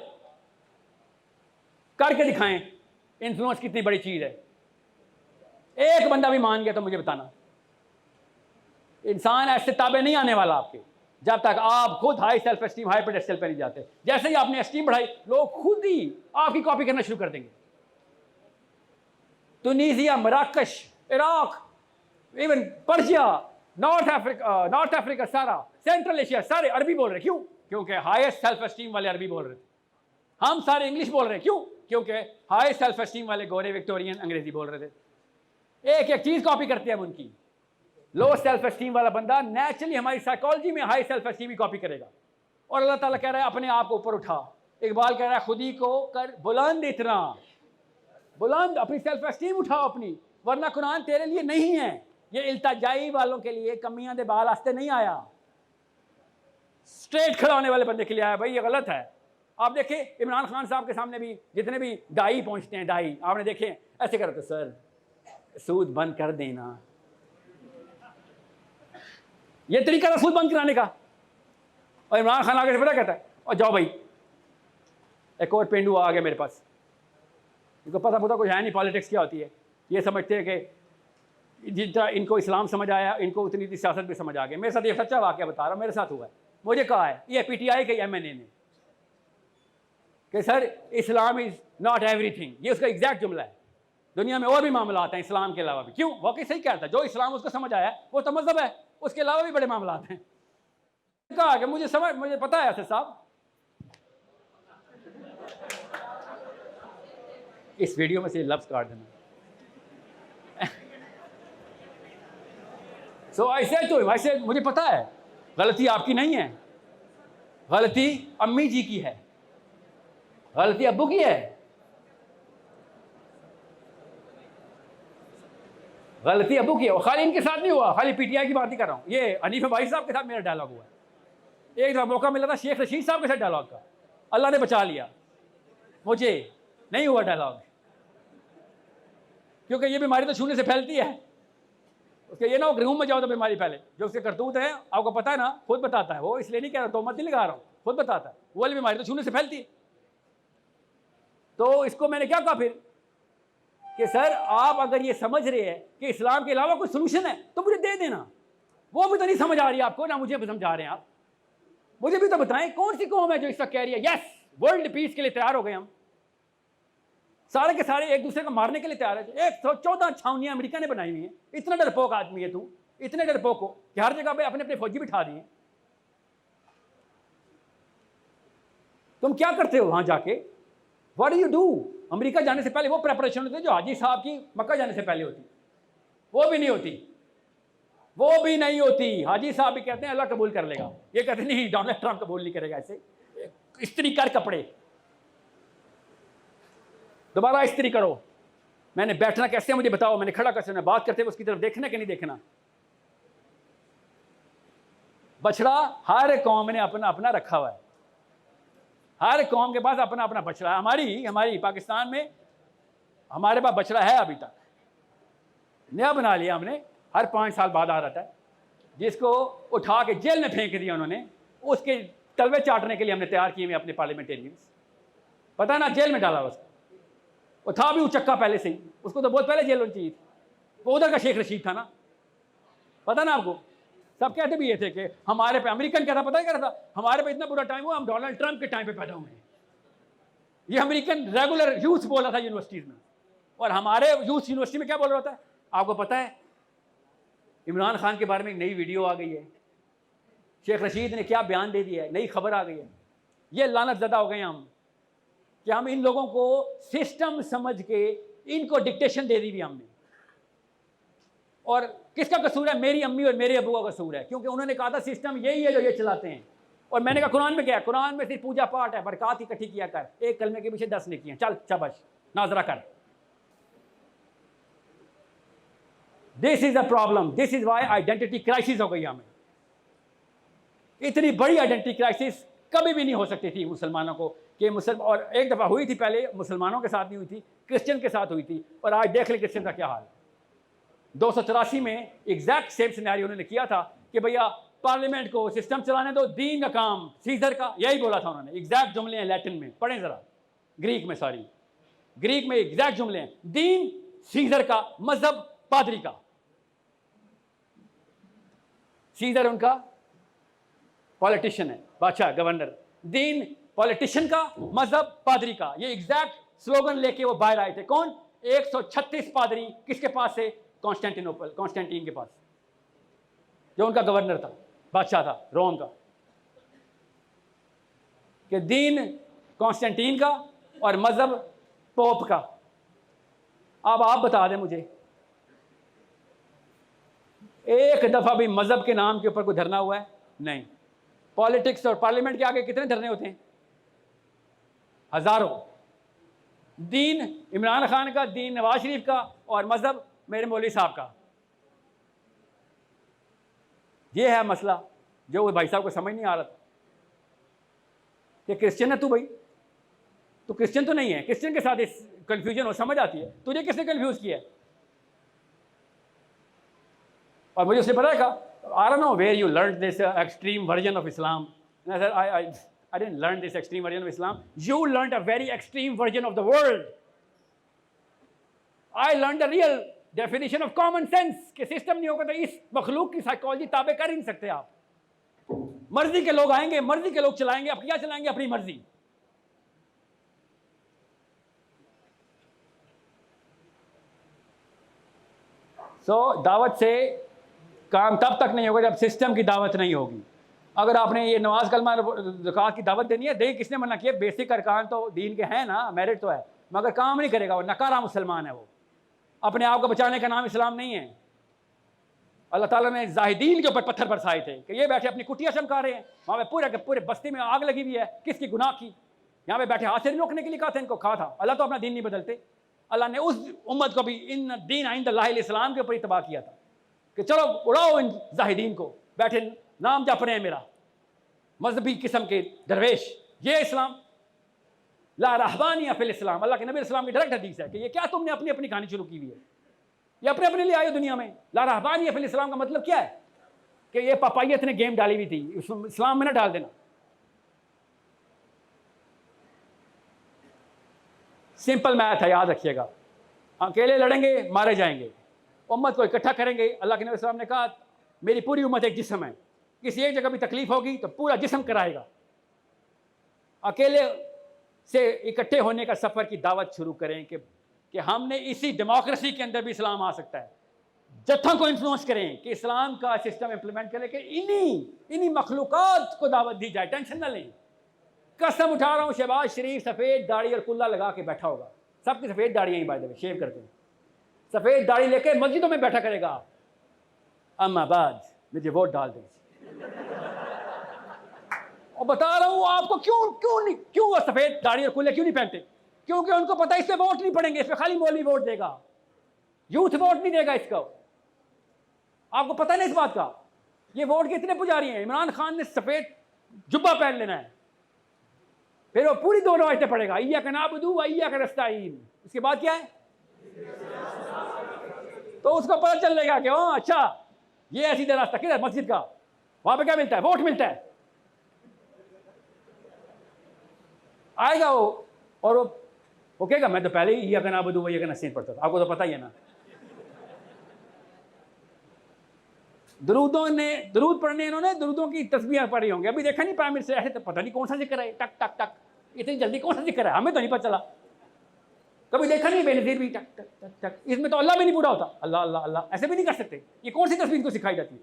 करके दिखाएं इन्फ्लुएंस कितनी बड़ी चीज है। एक बंदा भी मान गया तो मुझे बताना। इंसान ऐसे ताबे नहीं आने वाला आपके जब तक आप खुद high self esteem, high pedestal पे नहीं जाते। जैसे ही आपने एस्टीम बढ़ाई, लोग खुद ही आपकी कॉपी करना शुरू कर देंगे। तुनीजिया, मराकश, Iraq, even Persia, North Africa, सारा सेंट्रल एशिया, सारे अरबी बोल रहे। क्यों? क्योंकि हाईएस्ट सेल्फ एस्टीम वाले अरबी बोल रहे थे। हम सारे इंग्लिश बोल रहे हैं। क्यों? क्योंकि हाई सेल्फ एस्टीम वाले गोरे विक्टोरियन अंग्रेजी बोल रहे थे। एक एक चीज कॉपी करते हैं हम उनकी। लो सेल्फ एस्टीम वाला बंदा नेचुरली हमारी साइकोलॉजी में हाई सेल्फ एस्टीम ही कॉपी करेगा। और अल्लाह ताला कह रहा है अपने आप को ऊपर उठा। इकबाल कह रहा है खुद ही को कर बुलंद, इतना बुलंद, अपनी सेल्फ एस्टीम उठाओ अपनी, वरना कुरान तेरे लिए नहीं है। ये इल्तिजाई वालों के लिए, कमियां दे बाल आस्ते नहीं आया, स्ट्रेट खड़ा होने वाले बंदे के लिए आया। भाई ये गलत है। आप देखें इमरान खान साहब के सामने भी जितने भी दाई पहुंचते हैं, दाई आपने देखे ऐसे करते, सर सूद बंद कर देना। ये तरीका था सूद बंद कराने का। और इमरान खान आगे से पता कहता है, और जाओ भाई एक और पेंडू आ गया मेरे पास, इनको पता कुछ है नहीं पॉलिटिक्स क्या होती है। ये समझते हैं कि जितना इनको इस्लाम समझ आया, इनको उतनी सियासत भी समझ आ गई। मेरे साथ ये सच्चा वाकया बता रहा हूँ, मेरे साथ हुआ है। मुझे कहा है ये PTI के MNA ने कि sir Islam is not everything. ये उसका एग्जैक्ट जुमला है। दुनिया में और भी मामला हैं इस्लाम के अलावा भी। क्यों? वाकई सही कहता है। जो इस्लाम उसको समझ आया वो तो मजहब है, उसके अलावा भी बड़े मामला हैं। कहा कि मुझे पता है असद साहब, इस वीडियो में से लफ्ज काट देना। सो ऐसे मुझे पता है गलती आपकी नहीं है, गलती अम्मी जी की है, गलती अब्बू की है, गलती अब्बू की है। और खाली इनके साथ नहीं हुआ, खाली PTI की बात ही कर रहा हूँ। ये हनीफ भाई साहब के साथ मेरा डायलॉग हुआ है। एक दफा मौका मिला था शेख रशीद साहब के साथ डायलॉग का, अल्लाह ने बचा लिया, मुझे नहीं हुआ डायलॉग। क्योंकि ये बीमारी तो छूने से फैलती है। उसके ये ना हो रूम में जाओ तो बीमारी फैले। जो उसके करतूत है आपको पता है ना, खुद बताता है वो, इसलिए नहीं कह रहा, तो मत नहीं लगा रहा हूँ, खुद बताता है। वो वाली बीमारी तो छूने से फैलती है। तो इसको मैंने क्या कहा फिर कि सर आप अगर ये समझ रहे हैं कि इस्लाम के अलावा कोई सोल्यूशन है तो मुझे दे देना। वो भी तो नहीं समझ आ रही आपको ना, मुझे भी समझा रहे हैं आप। मुझे भी तो बताएं कौन सी कौम है जो इस वक्त कह रही है यस वर्ल्ड पीस के लिए तैयार हो गए हम। सारे के सारे एक दूसरे को मारने के लिए तैयार है। 114 छावनियां अमेरिका ने बनाई हुई हैं। इतना डरपोक आदमी है तू, इतने डरपोक हो कि हर जगह पे अपने अपने फौजी बिठा दिए। तुम क्या करते हो वहां जाके? What do you do? America जाने से पहले वो प्रेपरेशन होती है जो हाजी साहब की मक्का जाने से पहले होती, वो भी नहीं होती, वो भी नहीं होती। हाजी साहब भी कहते हैं अल्लाह कबूल कर लेगा, ये कहते नहीं डोनाल्ड ट्रंप कबूल नहीं करेगा। ऐसे इस्त्री कर कपड़े, दोबारा इस्त्री करो। मैंने बैठना कैसे है मुझे बताओ, मैंने खड़ा कैसे, मैं बात करते हुए उसकी तरफ देखना कि नहीं देखना। बछड़ा हर कौम ने अपना अपना रखा हुआ है, हर कौम के पास अपना अपना बछड़ा। हमारी पाकिस्तान में हमारे पास बछड़ा है, अभी तक नया बना लिया हमने, हर 5 साल बाद आ रहा है, जिसको उठा के जेल में फेंक दिया उन्होंने। उसके तलवे चाटने के लिए हमने तैयार किए हुए अपने पार्लियामेंटेरियंस, पता ना जेल में डाला उसको। वो था भी उचक्का पहले से ही, उसको तो बहुत पहले जेल होनी चाहिए थी। वो उधर का शेख रशीद था ना, पता ना आपको। सब कहते भी ये थे कि हमारे पे अमेरिकन कहता, पता ही क्या था, हमारे पे इतना बुरा टाइम हुआ, हम डोनाल्ड ट्रंप के टाइम पे पैदा हुए हैं। ये अमेरिकन रेगुलर यूथ बोल रहा था यूनिवर्सिटीज में, और हमारे यूथ यूनिवर्सिटी में क्या बोल रहा था आपको पता है? इमरान खान के बारे में एक नई वीडियो आ गई है, शेख रशीद ने क्या बयान दे दिया है, नई खबर आ गई है। ये लानत ज़दा हो गए हम कि हम इन लोगों को सिस्टम समझ के इनको डिक्टेशन दे दी हुई हमने। और किसका कसूर है? मेरी अम्मी और मेरे अबू का कसूर है, क्योंकि उन्होंने कहा था सिस्टम यही है जो ये चलाते हैं। और मैंने कहा कुरान में क्या है? कुरान में सिर्फ पूजा पाठ है, बरकत इकट्ठी किया कर, एक कलमे के पीछे 10 नेकियां, चल शाबाश नाजरा कर। This is the problem, this is why identity crisis हो गई हमें। इतनी बड़ी आइडेंटिटी क्राइसिस कभी भी नहीं हो सकती थी मुसलमानों को कि मुसलमान, और एक दफ़ा हुई थी पहले, मुसलमानों के साथ नहीं हुई थी, क्रिश्चियन के साथ हुई थी। और आज देख ले क्रिश्चियन का क्या हाल। 284 में एग्जैक्ट सेम सिनेरियो उन्होंने किया था कि भैया पार्लियामेंट को सिस्टम चलाने दो, दीन का काम सीजर का, यही बोला था उन्होंने। एग्जैक्ट जुमले हैं लैटिन में, पढ़ें ज़रा, ग्रीक में, सॉरी ग्रीक में एग्जैक्ट जुमले हैं, दीन सीजर का, मजहब पादरी का। सीजर उनका पॉलिटिशियन है, बादशाह, गवर्नर, दीन पॉलिटिशियन का, मजहब पादरी का। ये एग्जैक्ट स्लोगन लेके वो बाहर आए थे। कौन? 136 पादरी। किसके पास से? कॉन्स्टेंटीन के पास, जो उनका गवर्नर था, बादशाह था रोम का। कि दीन कॉन्स्टेंटीन का और मजहब पोप का। अब आप बता दें मुझे, एक दफा भी मजहब के नाम के ऊपर कोई धरना हुआ है? नहीं। पॉलिटिक्स और पार्लियामेंट के आगे कितने धरने होते हैं? हजारों। दीन इमरान खान का, दीन नवाज शरीफ का, और मजहब मेरे मौलवी साहब का। ये है मसला जो वो भाई साहब को समझ नहीं आ रहा था कि क्रिश्चियन है तू, भाई तू क्रिश्चियन तो नहीं है। क्रिश्चियन के साथ इस कंफ्यूजन हो, समझ आती है। तुझे किसने कंफ्यूज किया है? और मुझे उसने पता है I don't know where you learned this extreme version of Islam. And I said, I didn't learn this extreme version of Islam. You learned a very extreme version of the world. I learned the real definition of common sense. कि system नहीं होगा तो इस मखलूक की psychology ताबे कर ही नहीं सकते आप। मर्जी के लोग आएंगे, मर्जी के लोग चलाएंगे, अब क्या चलाएंगे? अपनी मर्जी। दावत से काम तब तक नहीं होगा जब सिस्टम की दावत नहीं होगी। अगर आपने ये नमाज कलमा ज़कात की दावत देनी है, दे, किसने मना किया? बेसिक अरकान तो दीन के हैं ना, मेरिट तो है, मगर काम नहीं करेगा, वो नकारा मुसलमान है। वो अपने आप को बचाने का नाम इस्लाम नहीं है। अल्लाह ताला ने जाहिदीन के ऊपर पत्थर बरसाए थे कि ये बैठे अपनी कुटियाँ चमका रहे हैं, वहाँ पे पूरे के पूरे बस्ती में आग लगी हुई है, किसकी गुनाह की? यहाँ पे बैठे हाथ से नहीं रोकने के लिए कहा था इनको, कहा था। अल्लाह तो अपना दीन नहीं बदलते। अल्लाह ने उस उम्मत को भी इन दीन इंदल्लाहिल इस्लाम के ऊपर ही तबाह किया था कि चलो उड़ाओ इन जाहिदीन को, बैठे नाम जप रहे हैं मेरा, मजहबी किस्म के दरवेश। ये इस्लाम ला रहबानिया फिल इस्लाम, अल्लाह के नबी इस्लाम की डायरेक्ट हदीस है कि ये क्या तुमने अपनी अपनी कहानी शुरू की हुई है, ये अपने अपने लिए आए हो दुनिया में। ला रहबानिया फिल इस्लाम का मतलब क्या है? कि ये पापायत ने गेम डाली हुई थी, इस्लाम में ना डाल देना। सिंपल मैथ है, याद रखिएगा। अकेले लड़ेंगे मारे जाएंगे, उम्मत को इकट्ठा करेंगे। अल्लाह के नबी सल्लल्लाहु अलैहि वसल्लम ने कहा मेरी पूरी उम्मत एक जिस्म है, किसी एक जगह भी तकलीफ होगी तो पूरा जिस्म कराएगा। अकेले से इकट्ठे होने का सफ़र की दावत शुरू करें कि हमने इसी डेमोक्रेसी के अंदर भी इस्लाम आ सकता है। जत्थों को इन्फ्लुएंस करें कि इस्लाम का सिस्टम इम्प्लीमेंट करें कि इन्हीं मखलूक़ात को दावत दी जाए। टेंशन ना लें। कसम उठा रहा हूँ, शहबाज शरीफ सफ़ेद दाढ़ी और कुल्ला लगा के बैठा होगा, सबकी सफ़ेद दाढ़ी है, बाय द वे, शेव करते हैं, सफ़ेद दाढ़ी लेके मस्जिदों में बैठा करेगा, अम्मा बाद मुझे वोट डाल दें। और बता रहा हूँ आपको, क्यों वो सफ़ेद दाढ़ी और कुल्ले क्यों नहीं पहनते? क्योंकि उनको पता है इससे वोट नहीं पड़ेंगे, इसमें खाली मौलवी वोट देगा, यूथ वोट नहीं देगा इसको। आपको पता नहीं इस बात का? ये वोट के इतने पुजारी हैं। इमरान खान ने सफ़ेद जुब्बा पहन लेना है, फिर वो पूरी दोनों आयतें पढ़ेगा, इय्याक नअबुदु व इय्याक नस्तईन। इसके बाद क्या है? तो उसको पता चलेगा कि हाँ अच्छा ये ऐसी रास्ता किधर मस्जिद का, वहां पे क्या मिलता है? वोट मिलता है। आएगा वो और वो कहेगा मैं तो पहले ही इय्याक नअबुदु व इय्याक नस्तईन पढ़ता था। आपको तो पता ही है ना। दरूद पढ़ने इन्होंने दरूदों की तस्बीह पढ़ी होंगी। अभी देखा नहीं प्राइम मिनिस्टर ऐसे, तो पता नहीं कौन सा जिक्र है, टक टक टक, इतनी जल्दी कौन सा जिक्र है, हमें तो नहीं पता चला। कभी देखा नहीं बेनज़ीर भी टक टक टक टक, इसमें तो अल्लाह भी नहीं पूरा होता, अल्लाह अल्लाह अल्लाह ऐसे भी नहीं कर सकते। ये कौन सी तस्बीह इनको सिखाई जाती है?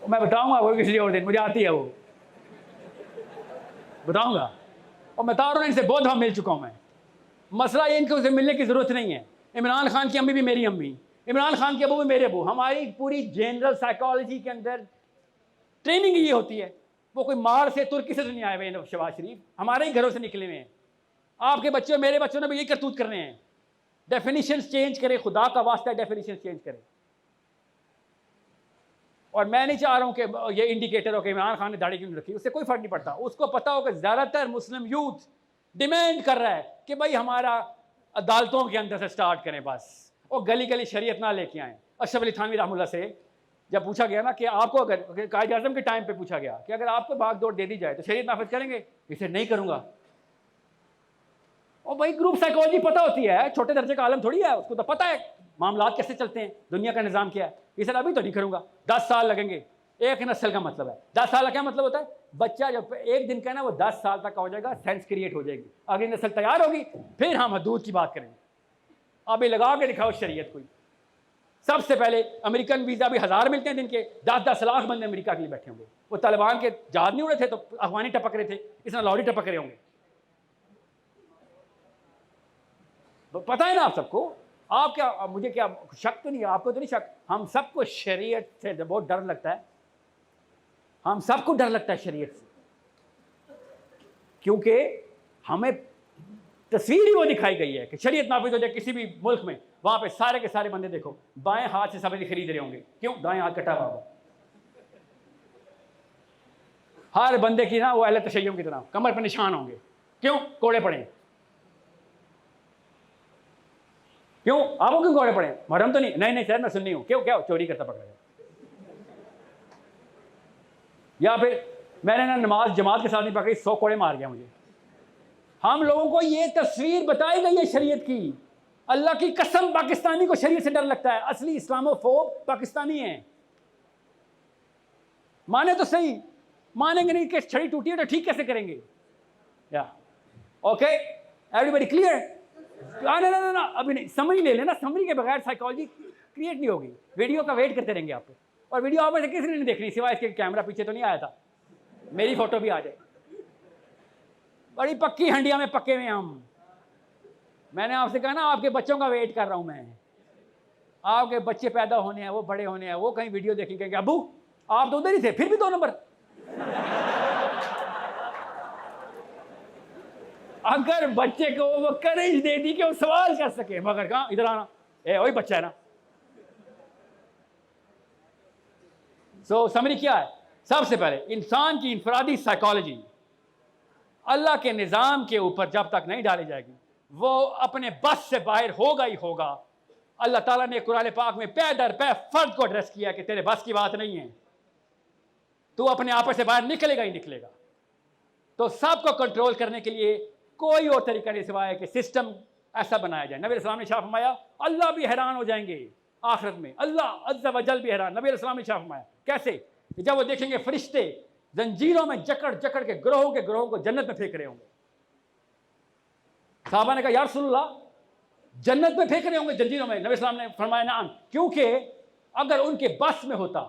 मैं बताऊंगा वो किसी और दिन, मुझे आती है वो, बताऊंगा। और मैं बता रहा हूँ इनसे बहुत दफ़ा मिल चुका हूँ मैं। मसला ये इनको से मिलने की ज़रूरत नहीं है। इमरान खान की अम्मी भी मेरी अम्मी, इमरान खान के अबू भी मेरे अबू। हमारी पूरी जनरल साइकोलॉजी के अंदर ट्रेनिंग ये होती है। वो कोई मार से तुर्की से नहीं आए हुए हैं शहबाज शरीफ, हमारे ही घरों से निकले हुए हैं। आपके बच्चों मेरे बच्चों ने भी यही करतूत करने हैं। डेफिनेशन चेंज करें, खुदा का वास्ता है डेफिनेशन चेंज करें। और मैं नहीं चाह रहा हूँ कि ये इंडिकेटर हो कि इमरान खान ने दाढ़ी क्यों नहीं रखी, उससे कोई फर्क नहीं पड़ता। उसको पता हो कि ज़्यादातर मुस्लिम यूथ डिमांड कर रहा है कि भाई हमारा अदालतों के अंदर से स्टार्ट करें बस, और गली गली शरीयत ना लेके आएँ। अशरफ अली थानवी रहमतुल्लाह से जब पूछा गया ना कि आपको, अगर कायद आज़म के टाइम पे पूछा गया कि अगर आपको भाग दौड़ दे दी जाए तो शरीयत नाफिज करेंगे? इसे नहीं करूँगा। और भाई ग्रुप साइकोलॉजी पता होती है, छोटे दर्जे का आलम थोड़ी है, उसको तो पता है मामलात कैसे चलते हैं, दुनिया का निज़ाम क्या है। इसे अभी तो नहीं करूँगा, 10 साल लगेंगे। एक नस्ल का मतलब है 10 साल का क्या मतलब होता है? बच्चा जब एक दिन का है ना, वो 10 साल तक का हो जाएगा, सेंस क्रिएट हो जाएगी, अगली नस्ल तैयार होगी, फिर हम हदूद की बात करेंगे। अभी लगा के दिखाओ शरीयत कोई। सबसे पहले अमेरिकन वीज़ा भी 1000 मिलते हैं दिन के, 10-10 लाख बंदे अमेरिका के लिए बैठे होंगे। वो तालिबान के जहाज नहीं उड़े थे तो अफगानी टपक रहे थे, इसमें लाहौरी टपक रहे होंगे। तो पता है ना आप सबको। आप क्या, मुझे क्या शक तो नहीं है, आपको तो नहीं शक। हम सबको शरीयत से बहुत डर लगता है, हम सबको डर लगता है शरीयत से, क्योंकि हमें तस्वीर ही वो दिखाई गई है कि शरीयत नाफिज हो जाए किसी भी मुल्क में, वहां पे सारे के सारे बंदे देखो बाएं हाथ से सब्जी खरीद रहे होंगे। क्यों? दाएं हाथ कटा हुआ, हर बंदे की ना वो अहले तशय्युम की तरह कमर पर निशान होंगे। क्यों? कोड़े पड़े। क्यों? आपको क्यों कोड़े पड़े? मुहर्रम तो नहीं? नहीं सर मैं सुन्नी हूं। क्यों? क्या चोरी करता पकड़ा गया? या फिर मैंने ना नमाज जमात के साथ नहीं पकड़ी, 100 कोड़े मार गया मुझे। हम लोगों को ये तस्वीर बताई गई है शरीयत की। अल्लाह की कसम पाकिस्तानी को शरीयत से डर लगता है। असली इस्लामोफोब पाकिस्तानी है। माने तो सही, मानेंगे नहीं कि छड़ी टूटी है तो ठीक कैसे करेंगे? या ओके एवरीबॉडी क्लियर? ना अभी नहीं, समरी ले लेना, समरी के बगैर साइकोलॉजी क्रिएट नहीं होगी। वीडियो का वेट करते रहेंगे आप, और वीडियो आप में से किसी ने नहीं देखनी सिवाय इसके कैमरा पीछे तो नहीं आया था, मेरी फोटो भी आ जाए। बड़ी पक्की हंडिया में पक्के हुए हम। मैंने आपसे कहा ना आपके बच्चों का वेट कर रहा हूं मैं। आपके बच्चे पैदा होने हैं, वो बड़े होने हैं, वो कहीं वीडियो देखेंगे अबू आप तो उधर ही थे, फिर भी 2 नंबर। अगर बच्चे को वो करेज दे दी कि वो सवाल कर सके, मगर कहाँ इधर आना, वही बच्चा है ना। समरी क्या है? सबसे पहले इंसान की इनफरादी साइकोलॉजी अल्लाह के निज़ाम के ऊपर जब तक नहीं डाली जाएगी, वो अपने बस से बाहर होगा ही होगा। अल्लाह ताला ने कुरान पाक में पै दर पै फर्द को एड्रेस किया कि तेरे बस की बात नहीं है, तू अपने आप से बाहर निकलेगा ही निकलेगा। तो सबको कंट्रोल करने के लिए कोई और तरीका नहीं सिवाय कि सिस्टम ऐसा बनाया जाए। नबी अलैहिस्सलाम ने शाह फरमाया अल्लाह भी हैरान हो जाएंगे आखिरत में, अल्लाह अज़्ज़ा वजल भी हैरान। नबी अलैहिस्सलाम ने शाह फरमाया कैसे? कि जब वो देखेंगे फरिश्ते जंजीरों में जकड़ जकड़ के ग्रोहों को जन्नत में फेंक रहे होंगे। साहबा ने कहा या रसूलल्लाह जन्नत में फेंक रहे होंगे जंजीरों में? नबी अलैहिस्सलाम ने फरमाया नाम, क्योंकि अगर उनके बस में होता,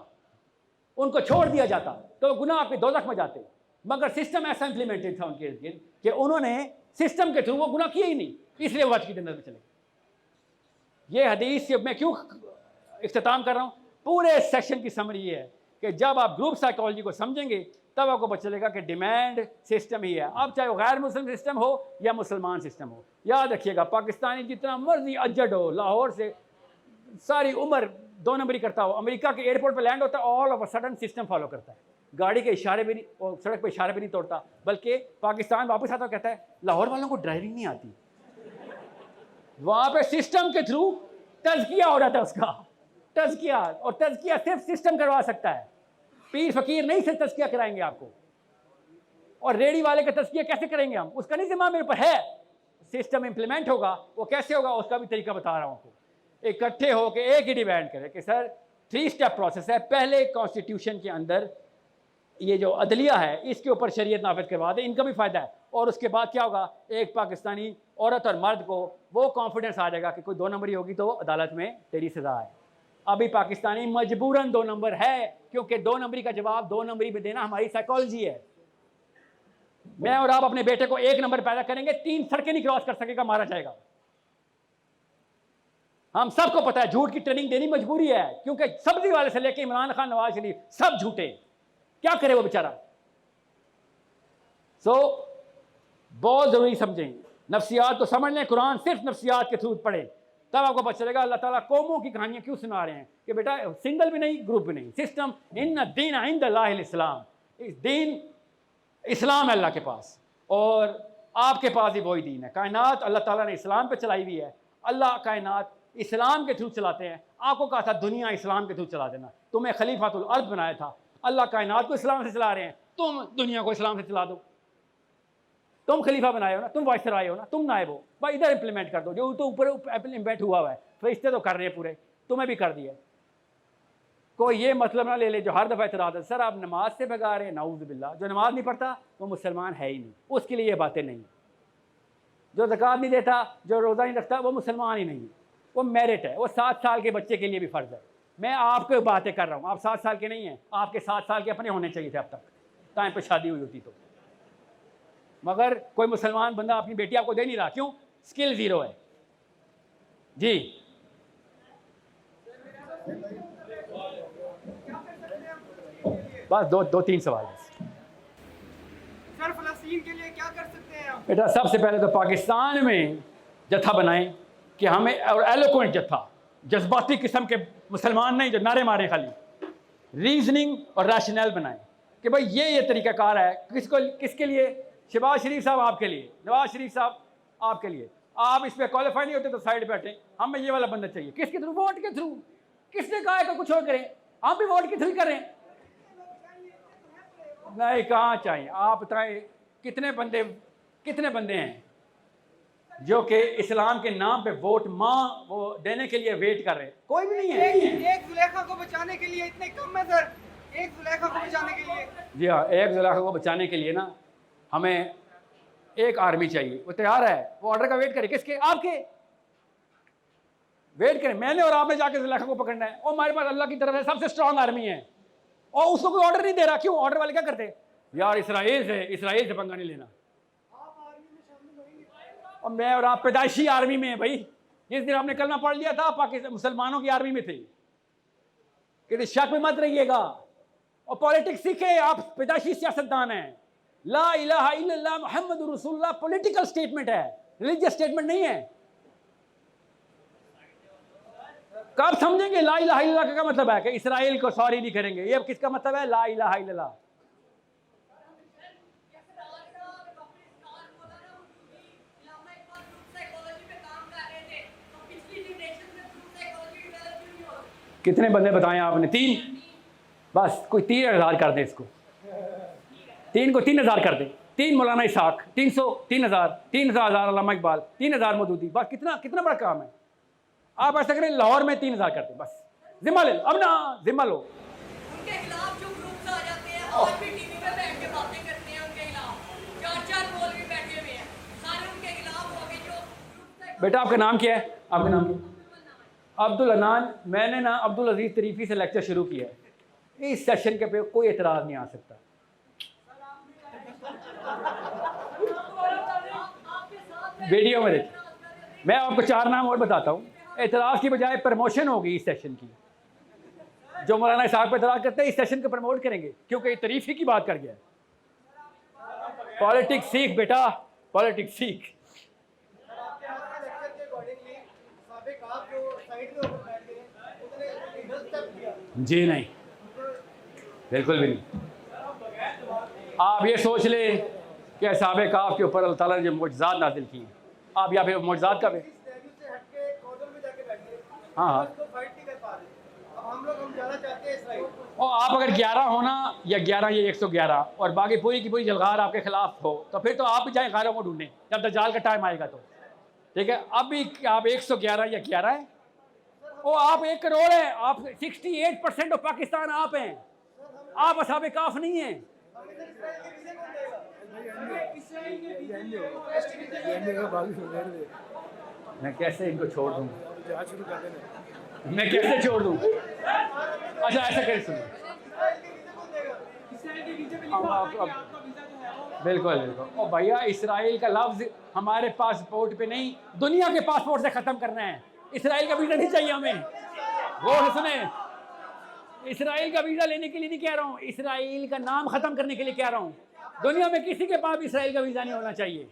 उनको छोड़ दिया जाता तो गुनाह पे दोज़ख में जाते, मगर सिस्टम ऐसा इंप्लीमेंटेड था उनके इर्द गिर्द कि उन्होंने सिस्टम के थ्रू वो गुनाह किए ही नहीं, इसलिए वो बच के जन्नत में चले गए। ये हदीस से मैं क्यों इख्तिताम कर रहा हूँ, पूरे सेक्शन की समरी ये है कि जब आप ग्रुप साइकोलॉजी को समझेंगे तब आपको पता चलेगा कि डिमांड सिस्टम ही है। अब चाहे वो गैर मुस्लिम सिस्टम हो या मुसलमान सिस्टम हो, याद रखिएगा पाकिस्तानी जितना मर्जी अज्जड हो, लाहौर से सारी उम्र 2 नंबरी करता हो, अमेरिका के एयरपोर्ट पर लैंड होता है, all of a sudden system follow करता है, गाड़ी के इशारे भी नहीं और सड़क पर इशारे भी नहीं तोड़ता, बल्कि पाकिस्तान वापस आता कहता है लाहौर वालों को ड्राइविंग नहीं आती। वहाँ पे सिस्टम के थ्रू तज़किया हो रहा था उसका, तज़किया, और तज़किया सिर्फ सिस्टम करवा सकता है, पीर फकीर नहीं से तज़किया कराएंगे आपको। और रेडी वाले का तज़किया कैसे करेंगे हम, उसका नहीं जिम्मा मेरे पर है। सिस्टम इंप्लीमेंट होगा, वो कैसे होगा उसका भी तरीका बता रहा हूँ आपको। इकट्ठे होकर एक ही डिमांड करें कि सर 3 स्टेप प्रोसेस है, पहले कॉन्स्टिट्यूशन के अंदर ये जो अदलिया है इसके ऊपर शरीयत नाफिज करवा दें, इनका भी फ़ायदा है। और उसके बाद क्या होगा, एक पाकिस्तानी औरत और मर्द को वो कॉन्फिडेंस आ जाएगा कि कोई 2 नंबरी होगी तो अदालत में तेरी सज़ा है। अभी पाकिस्तानी मजबूरन 2 नंबर है, क्योंकि 2 नंबरी का जवाब 2 नंबरी में देना हमारी साइकोलॉजी है। मैं और आप अपने बेटे को 1 नंबर पैदा करेंगे, 3 सड़कें नहीं क्रॉस कर सकेगा, मारा जाएगा। हम सबको पता है झूठ की ट्रेनिंग देनी मजबूरी है, क्योंकि सब्जी वाले से लेकर इमरान खान, नवाज शरीफ सब झूठे, क्या करे वो बेचारा। बहुत जरूरी समझें, नफ्सियात को समझ लें, कुरान सिर्फ नफ्सियात के थ्रू पढ़े, तब आपको पता चलेगा अल्लाह ताला कौमों की कहानियां क्यों सुना रहे हैं कि बेटा सिंगल भी नहीं, ग्रुप भी नहीं, सिस्टम। इन्न दीन इंदल्लाहिल इस्लाम, इस दीन इस्लाम है अल्लाह के पास, और आपके पास ही वही दीन है। कायनात अल्लाह ताला ने इस्लाम पे चलाई हुई है, अल्लाह कायनात इस्लाम के थ्रू चलाते हैं। आपको कहा था दुनिया इस्लाम के थ्रू चला देना, तुम्हें खलीफातुल अर्द बनाया था, अल्लाह कायनात को इस्लाम से चला रहे हैं, तुम दुनिया को इस्लाम से चला दो। तुम खलीफा बनाए हो ना, तुम वाइसराय हो ना, तुम नायब हो, भाई इधर इंप्लीमेंट कर दो, जो तो ऊपर इम्प्लीमेंट हुआ है, फरिश्ते तो कर रहे हैं पूरे, तुम्हें भी कर दिया। कोई ये मतलब ना ले ले जो हर दफ़ा इतराज़ है, सर आप नमाज से भगा रहे हैं, नाऊज़ बिल्लाह, जो नमाज नहीं पढ़ता वो मुसलमान है ही नहीं, उसके लिए ये बातें नहीं। जो ज़कात नहीं देता, जो रोज़ा नहीं रखता, वो मुसलमान ही नहीं, वो मेरिट है, वो 7 साल के बच्चे के लिए भी फ़र्ज़ है। मैं आपको बातें कर रहा हूँ, आप 7 साल के नहीं हैं, आपके 7 साल के अपने होने चाहिए थे अब तक, टाइम पर शादी हुई होती तो। मगर कोई मुसलमान बंदा अपनी बेटी आपको दे नहीं रहा, क्यों? स्किल ज़ीरो है जी। बस 2-3 सवाल बस। सर फ़लस्तीन के लिए क्या कर सकते हैं आप? बेटा सबसे पहले तो पाकिस्तान में जत्था बनाएं कि हमें, और एलोक्वेंट जत्था, जज्बाती किस्म के मुसलमान नहीं जो नारे मारे, खाली रीजनिंग और रैशनल बनाएं कि भाई ये तरीक़ाकार है। किसके लिए? शहबाज शरीफ साहब आपके लिए, नवाज शरीफ साहब आपके लिए। आप इस पर क्वालिफाई नहीं होते तो साइड पे हटें, हमें ये वाला बंदा चाहिए। किसके थ्रू? वोट के थ्रू। किसने कहा है कि कुछ और करें? हम भी वोट के थ्रू करें। नहीं, कहाँ चाहिए आप बताएं, कितने बंदे हैं जो कि इस्लाम के नाम पे वोट वो देने के लिए वेट कर रहे हैं? कोई भी नहीं है। एक जुलेखा को बचाने के लिए इतने कम है सर, एक जुलेखा को बचाने के लिए। जी हाँ, एक जुलेखा को बचाने के लिए ना हमें एक आर्मी चाहिए, वो तैयार है, वो ऑर्डर का वेट करे। किसके? आपके। वेट करें, मैंने और आपने जाके जुलेखा को पकड़ना है, और हमारे पास अल्लाह की तरफ से सबसे स्ट्रांग आर्मी है, और उसको कोई ऑर्डर नहीं दे रहा। क्यों? ऑर्डर वाले क्या करते? यार इसराइल से पंगा नहीं लेना। और मैं और आप पैदाइशी आर्मी में है भाई। जिस दिन आपने कलमा पढ़ लिया था पाकिस्तान मुसलमानों की आर्मी में थे, कि शक में मत रहिएगा और पॉलिटिक्स सीखे। आप पैदाइशी सियासतदान हैं। ला इलाहा इल्लल्लाह मुहम्मदुर रसूलुल्लाह पॉलिटिकल स्टेटमेंट है, रिलीजियस स्टेटमेंट नहीं है। कब समझेंगे ला इलाहा इल्लल्लाह का क्या मतलब है? कि इसराइल को सॉरी नहीं करेंगे, ये किसका मतलब है? ला इलाहा इल्लल्लाह। कितने बंदे बताएं आपने? 3। बस कोई 3000 कर दे इसको, 3 को 3000 कर दे। 3 मौलाना इसाक, 300, 3000, 3000 अल्लामा इकबाल, 3000 मौदूदी। बस कितना बड़ा काम है। आप ऐसा करें लाहौर में 3000 कर दे, बस जिम्मा ले, अब ना जिम्मा लो। उनके खिलाफ जो ग्रुप्स आ जाते हैं, आज भी टीवी पे बैठ के बातें करते हैं उनके खिलाफ। 4 मौलवी बैठे हुए हैं, सारे उनके खिलाफ हो गए। जो बेटा आपका नाम क्या है? आपका नाम क्या है? अब्दुल अनान। मैंने ना अब्दुल अजीज़ तरीफ़ी से लेक्चर शुरू किया है। इस सेशन के पे कोई एतराज़ नहीं आ सकता। वीडियो में देखिए। मैं आपको 4 नाम और बताता हूँ। एतराज़ की बजाय प्रमोशन होगी इस सेशन की। जो मौलाना इसाक पर एतराज़ करते हैं इस सेशन को प्रमोट करेंगे, क्योंकि ये तारीफ ही की बात कर गया है। पॉलिटिक्स सीख बेटा, पॉलिटिक्स सीख। जी नहीं, बिल्कुल भी नहीं। आप ये सोच लें कि असहाबे काफ के ऊपर अल्लाह ताला ने जो मुअज्जिज़ात नाज़िल किए, आप यहाँ पे मुअज्जिज़ात का भी हाँ हाँ। और आप अगर 11 होना या 11 या 111 और बाकी पूरी की पूरी जलगार आपके खिलाफ हो, तो फिर तो आप भी जाए गारों को ढूंढने जब दज्जाल का टाइम आएगा तो। ठीक है, अब भी आप 111 या 11 हैं, वो आप 1 करोड़ है, आप 68% ऑफ पाकिस्तान आप हैं, आप असहाबे काफ नहीं हैं। मैं कैसे इनको छोड़ दूँ, मैं कैसे छोड़ दूँ? अच्छा ऐसा कैसे सुनो, बिल्कुल बिल्कुल। ओ भैया, इसराइल का लफ्ज़ हमारे पासपोर्ट पे नहीं, दुनिया के पासपोर्ट से ख़त्म करना है। इसराइल का वीज़ा नहीं चाहिए हमें। गौर से सुने, इसराइल का वीज़ा लेने के लिए नहीं कह रहा हूँ, इसराइल का नाम ख़त्म करने के लिए कह रहा हूँ। दुनिया में किसी के पास इसराइल का वीज़ा नहीं होना चाहिए।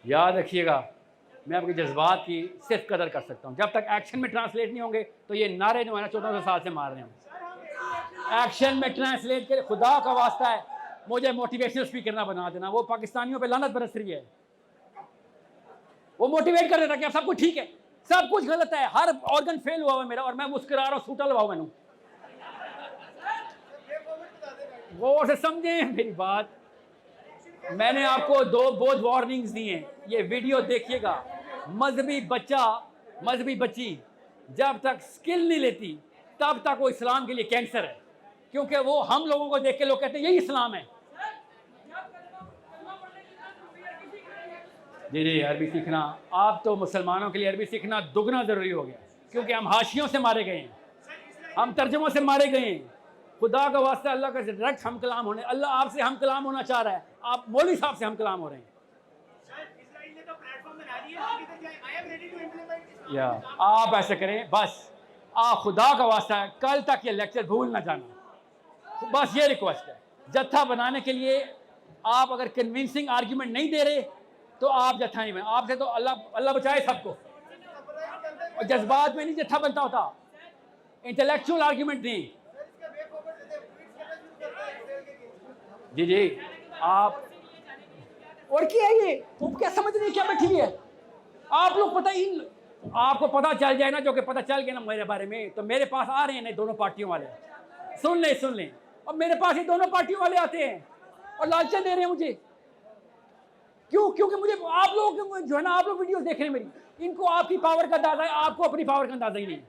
याद रखिएगा, मैं आपके जज्बात की सिर्फ कदर कर सकता हूँ, जब तक एक्शन में ट्रांसलेट नहीं होंगे तो ये नारे जो है ना 1400 साल से मार रहे हैं। एक्शन में ट्रांसलेट करे, खुदा का वास्ता है मुझे मोटिवेशनल स्पीकर ना बना देना। वो पाकिस्तानियों पे लानत बरस रही है, वो मोटिवेट कर देता कि अब सब कुछ ठीक है, सब कुछ गलत है, हर ऑर्गन फेल हुआ हुआ है मेरा और मैं मुस्कुरा रहा हूँ, सूटा लगाओ मैंने। गौर से समझे मेरी बात, मैंने आपको 2 बहुत वार्निंग्स दी हैं, ये वीडियो देखिएगा। मजहबी बच्चा, मजहबी बच्ची जब तक स्किल नहीं लेती तब तक वो इस्लाम के लिए कैंसर है, क्योंकि वो हम लोगों को देख के लोग कहते हैं यही इस्लाम है। जी जी, अरबी सीखना, आप तो मुसलमानों के लिए अरबी सीखना दुगना ज़रूरी हो गया, क्योंकि हम हाशियों से मारे गए हैं, हम तर्जुमों से मारे गए हैं। खुदा का वास्ता अल्लाह का डायरेक्ट हम कलाम होने, अल्लाह आपसे हम कलाम होना चाह रहा है, आप मौलवी साहब से हम कलाम हो रहे हैं। या आप ऐसे करें बस, आप खुदा का वास्ता है कल तक ये लेक्चर भूल ना जाना, बस ये रिक्वेस्ट है। जत्था बनाने के लिए आप अगर कन्विंसिंग आर्ग्यूमेंट नहीं दे रहे तो आप जत्था नहीं बना, आपसे तो अल्लाह बचाए सबको। जज्बात में नहीं जत्था बनता होता, इंटेलेक्चुअल आर्ग्यूमेंट नहीं। जी जी, आप और क्या है ये, तुम क्या समझ रहे क्या बैठी हुई है? आप लोग पता ही, आपको पता चल जाए ना, जो कि पता चल गया ना मेरे बारे में, तो मेरे पास आ रहे हैं दोनों पार्टियों वाले, सुन लें, और मेरे पास ये दोनों पार्टियों वाले आते हैं और लालचा दे रहे हैं मुझे। क्यों? क्योंकि मुझे आप लोग जो है ना, आप लोग वीडियो देख रहे हैं मेरी, इनको आपकी पावर का अंदाजा है, आपको अपनी पावर का अंदाजा ही नहीं।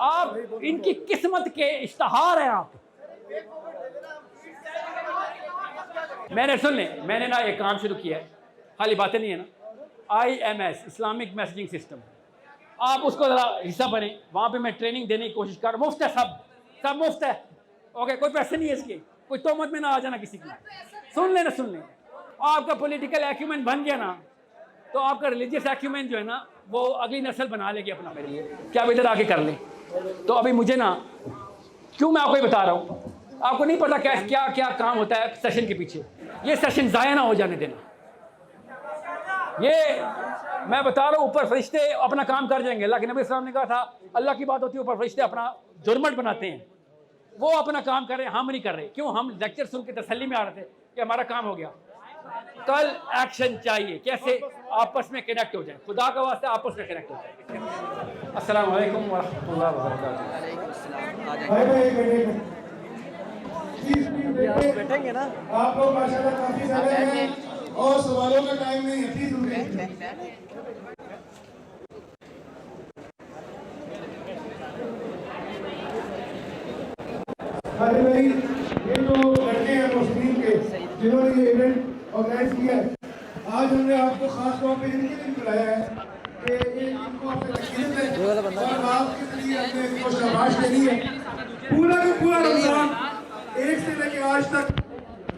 आप इनकी किस्मत के इश्तहार हैं आप। मैंने सुन लें, मैंने ना एक काम शुरू किया है, खाली बातें नहीं है ना, IMS इस्लामिक मैसेजिंग सिस्टम, आप उसको ज़रा हिस्सा बने। वहाँ पे मैं ट्रेनिंग देने की कोशिश कर रहा हूँ, मुफ्त है, सब मुफ्त है। ओके, कोई पैसे नहीं है इसके, कोई तोहमत में ना आ जाना किसी की। सुन लें, आपका पॉलिटिकल एक्यूमेंट बन गया ना, तो आपका रिलीजियस एक्यूमेंट जो है ना, वो अगली नस्ल बना लेगी अपना। मेरे लिए क्या आप इधर आके कर लें। तो अभी मुझे ना, क्यों मैं आपको ही बता रहा हूँ, आपको नहीं पता क्या क्या काम होता है सेशन के पीछे। ये सेशन ज़ाया ना हो जाने देना, ये मैं बता रहा हूँ। ऊपर फरिश्ते अपना काम कर जाएंगे, अल्लाह के नबी सल्लल्लाहु अलैहि वसल्लम ने कहा था, अल्लाह की बात होती है, ऊपर फरिश्ते अपना जुर्मट बनाते हैं, वो अपना काम कर रहे हैं, हम नहीं कर रहे। क्यों? हम लेक्चर सुन के तसल्ली में आ रहे थे कि हमारा काम हो गया। कल एक्शन चाहिए, कैसे आपस में कनेक्ट हो जाए, खुदा का वास्ते आपस में कनेक्ट हो जाए। अस्सलाम वालेकुम व रहमतुल्लाहि व बरकातुहू। बैठेंगे ना आप लोग माशाल्लाह काफी सारे हैं और सवालों का टाइम नहीं है, प्लीज रुकिए। हमारे भाई ये जो लड़के हैं मुस्लिम के जिन्होंने ये इवेंट ऑर्गेनाइज किया है, आज हमने आपको खास तौर पे इनके लिए बुलाया है कि ये इनको अपने अकीदत है और आपके लिए हमने इनको शाबाश देनी है। पूरा का पूरा रमजान एक से लेके आज तक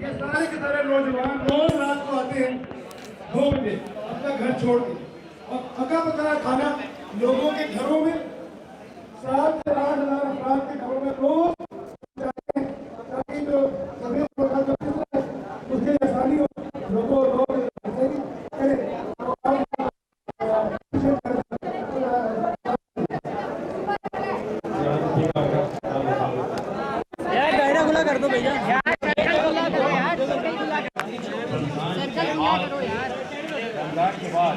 ये सारे के सारे नौजवान रोज रात को आते हैं 2 बजे अपना घर छोड़ के और पका पकाया खाना लोगों के घरों में 7 से 8 हजार अफराद के घरों में रोज जाते हैं ताकि जो सभी प्रकार का है उसके लिए आसानी हो लोगों रोज करें। रमजान के बाद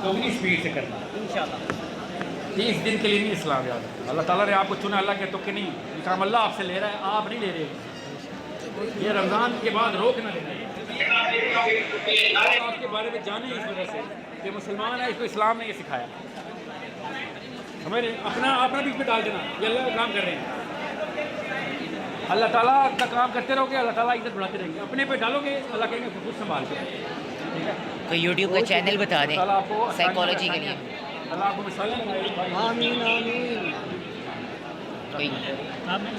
दोगुनी स्पीड से करना इंशाल्लाह। 30 दिन के लिए नहीं इस्लाम याद अल्लाह ताला ने आपको चुना, अल्लाह के तो कि नहीं, ये काम अल्लाह आपसे ले रहा है, आप नहीं ले रहे। ये रमज़ान के बाद रोकना लेना आपके बारे में जाने इस वजह से कि मुसलमान है, इसको इस्लाम ने ये सिखाया। हमें अपना बीच में डाल देना, ये अल्लाह का काम कर रहे हैं। अल्लाह ताला का काम करते रहोगे, अल्लाह ताला इज्जत बढ़ाते रहेंगे। अपने पे डालोगे, अल्लाह कहेंगे खुद संभाल के। ठीक है, कोई यूट्यूब का चैनल बता दें अल्लाह आपको साइकोलॉजी के लिए। अल्लाह आपको मिसालें लगाएगा। आमीन आमीन। कोई आपने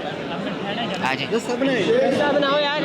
आ जाए सबने बनाओ यार।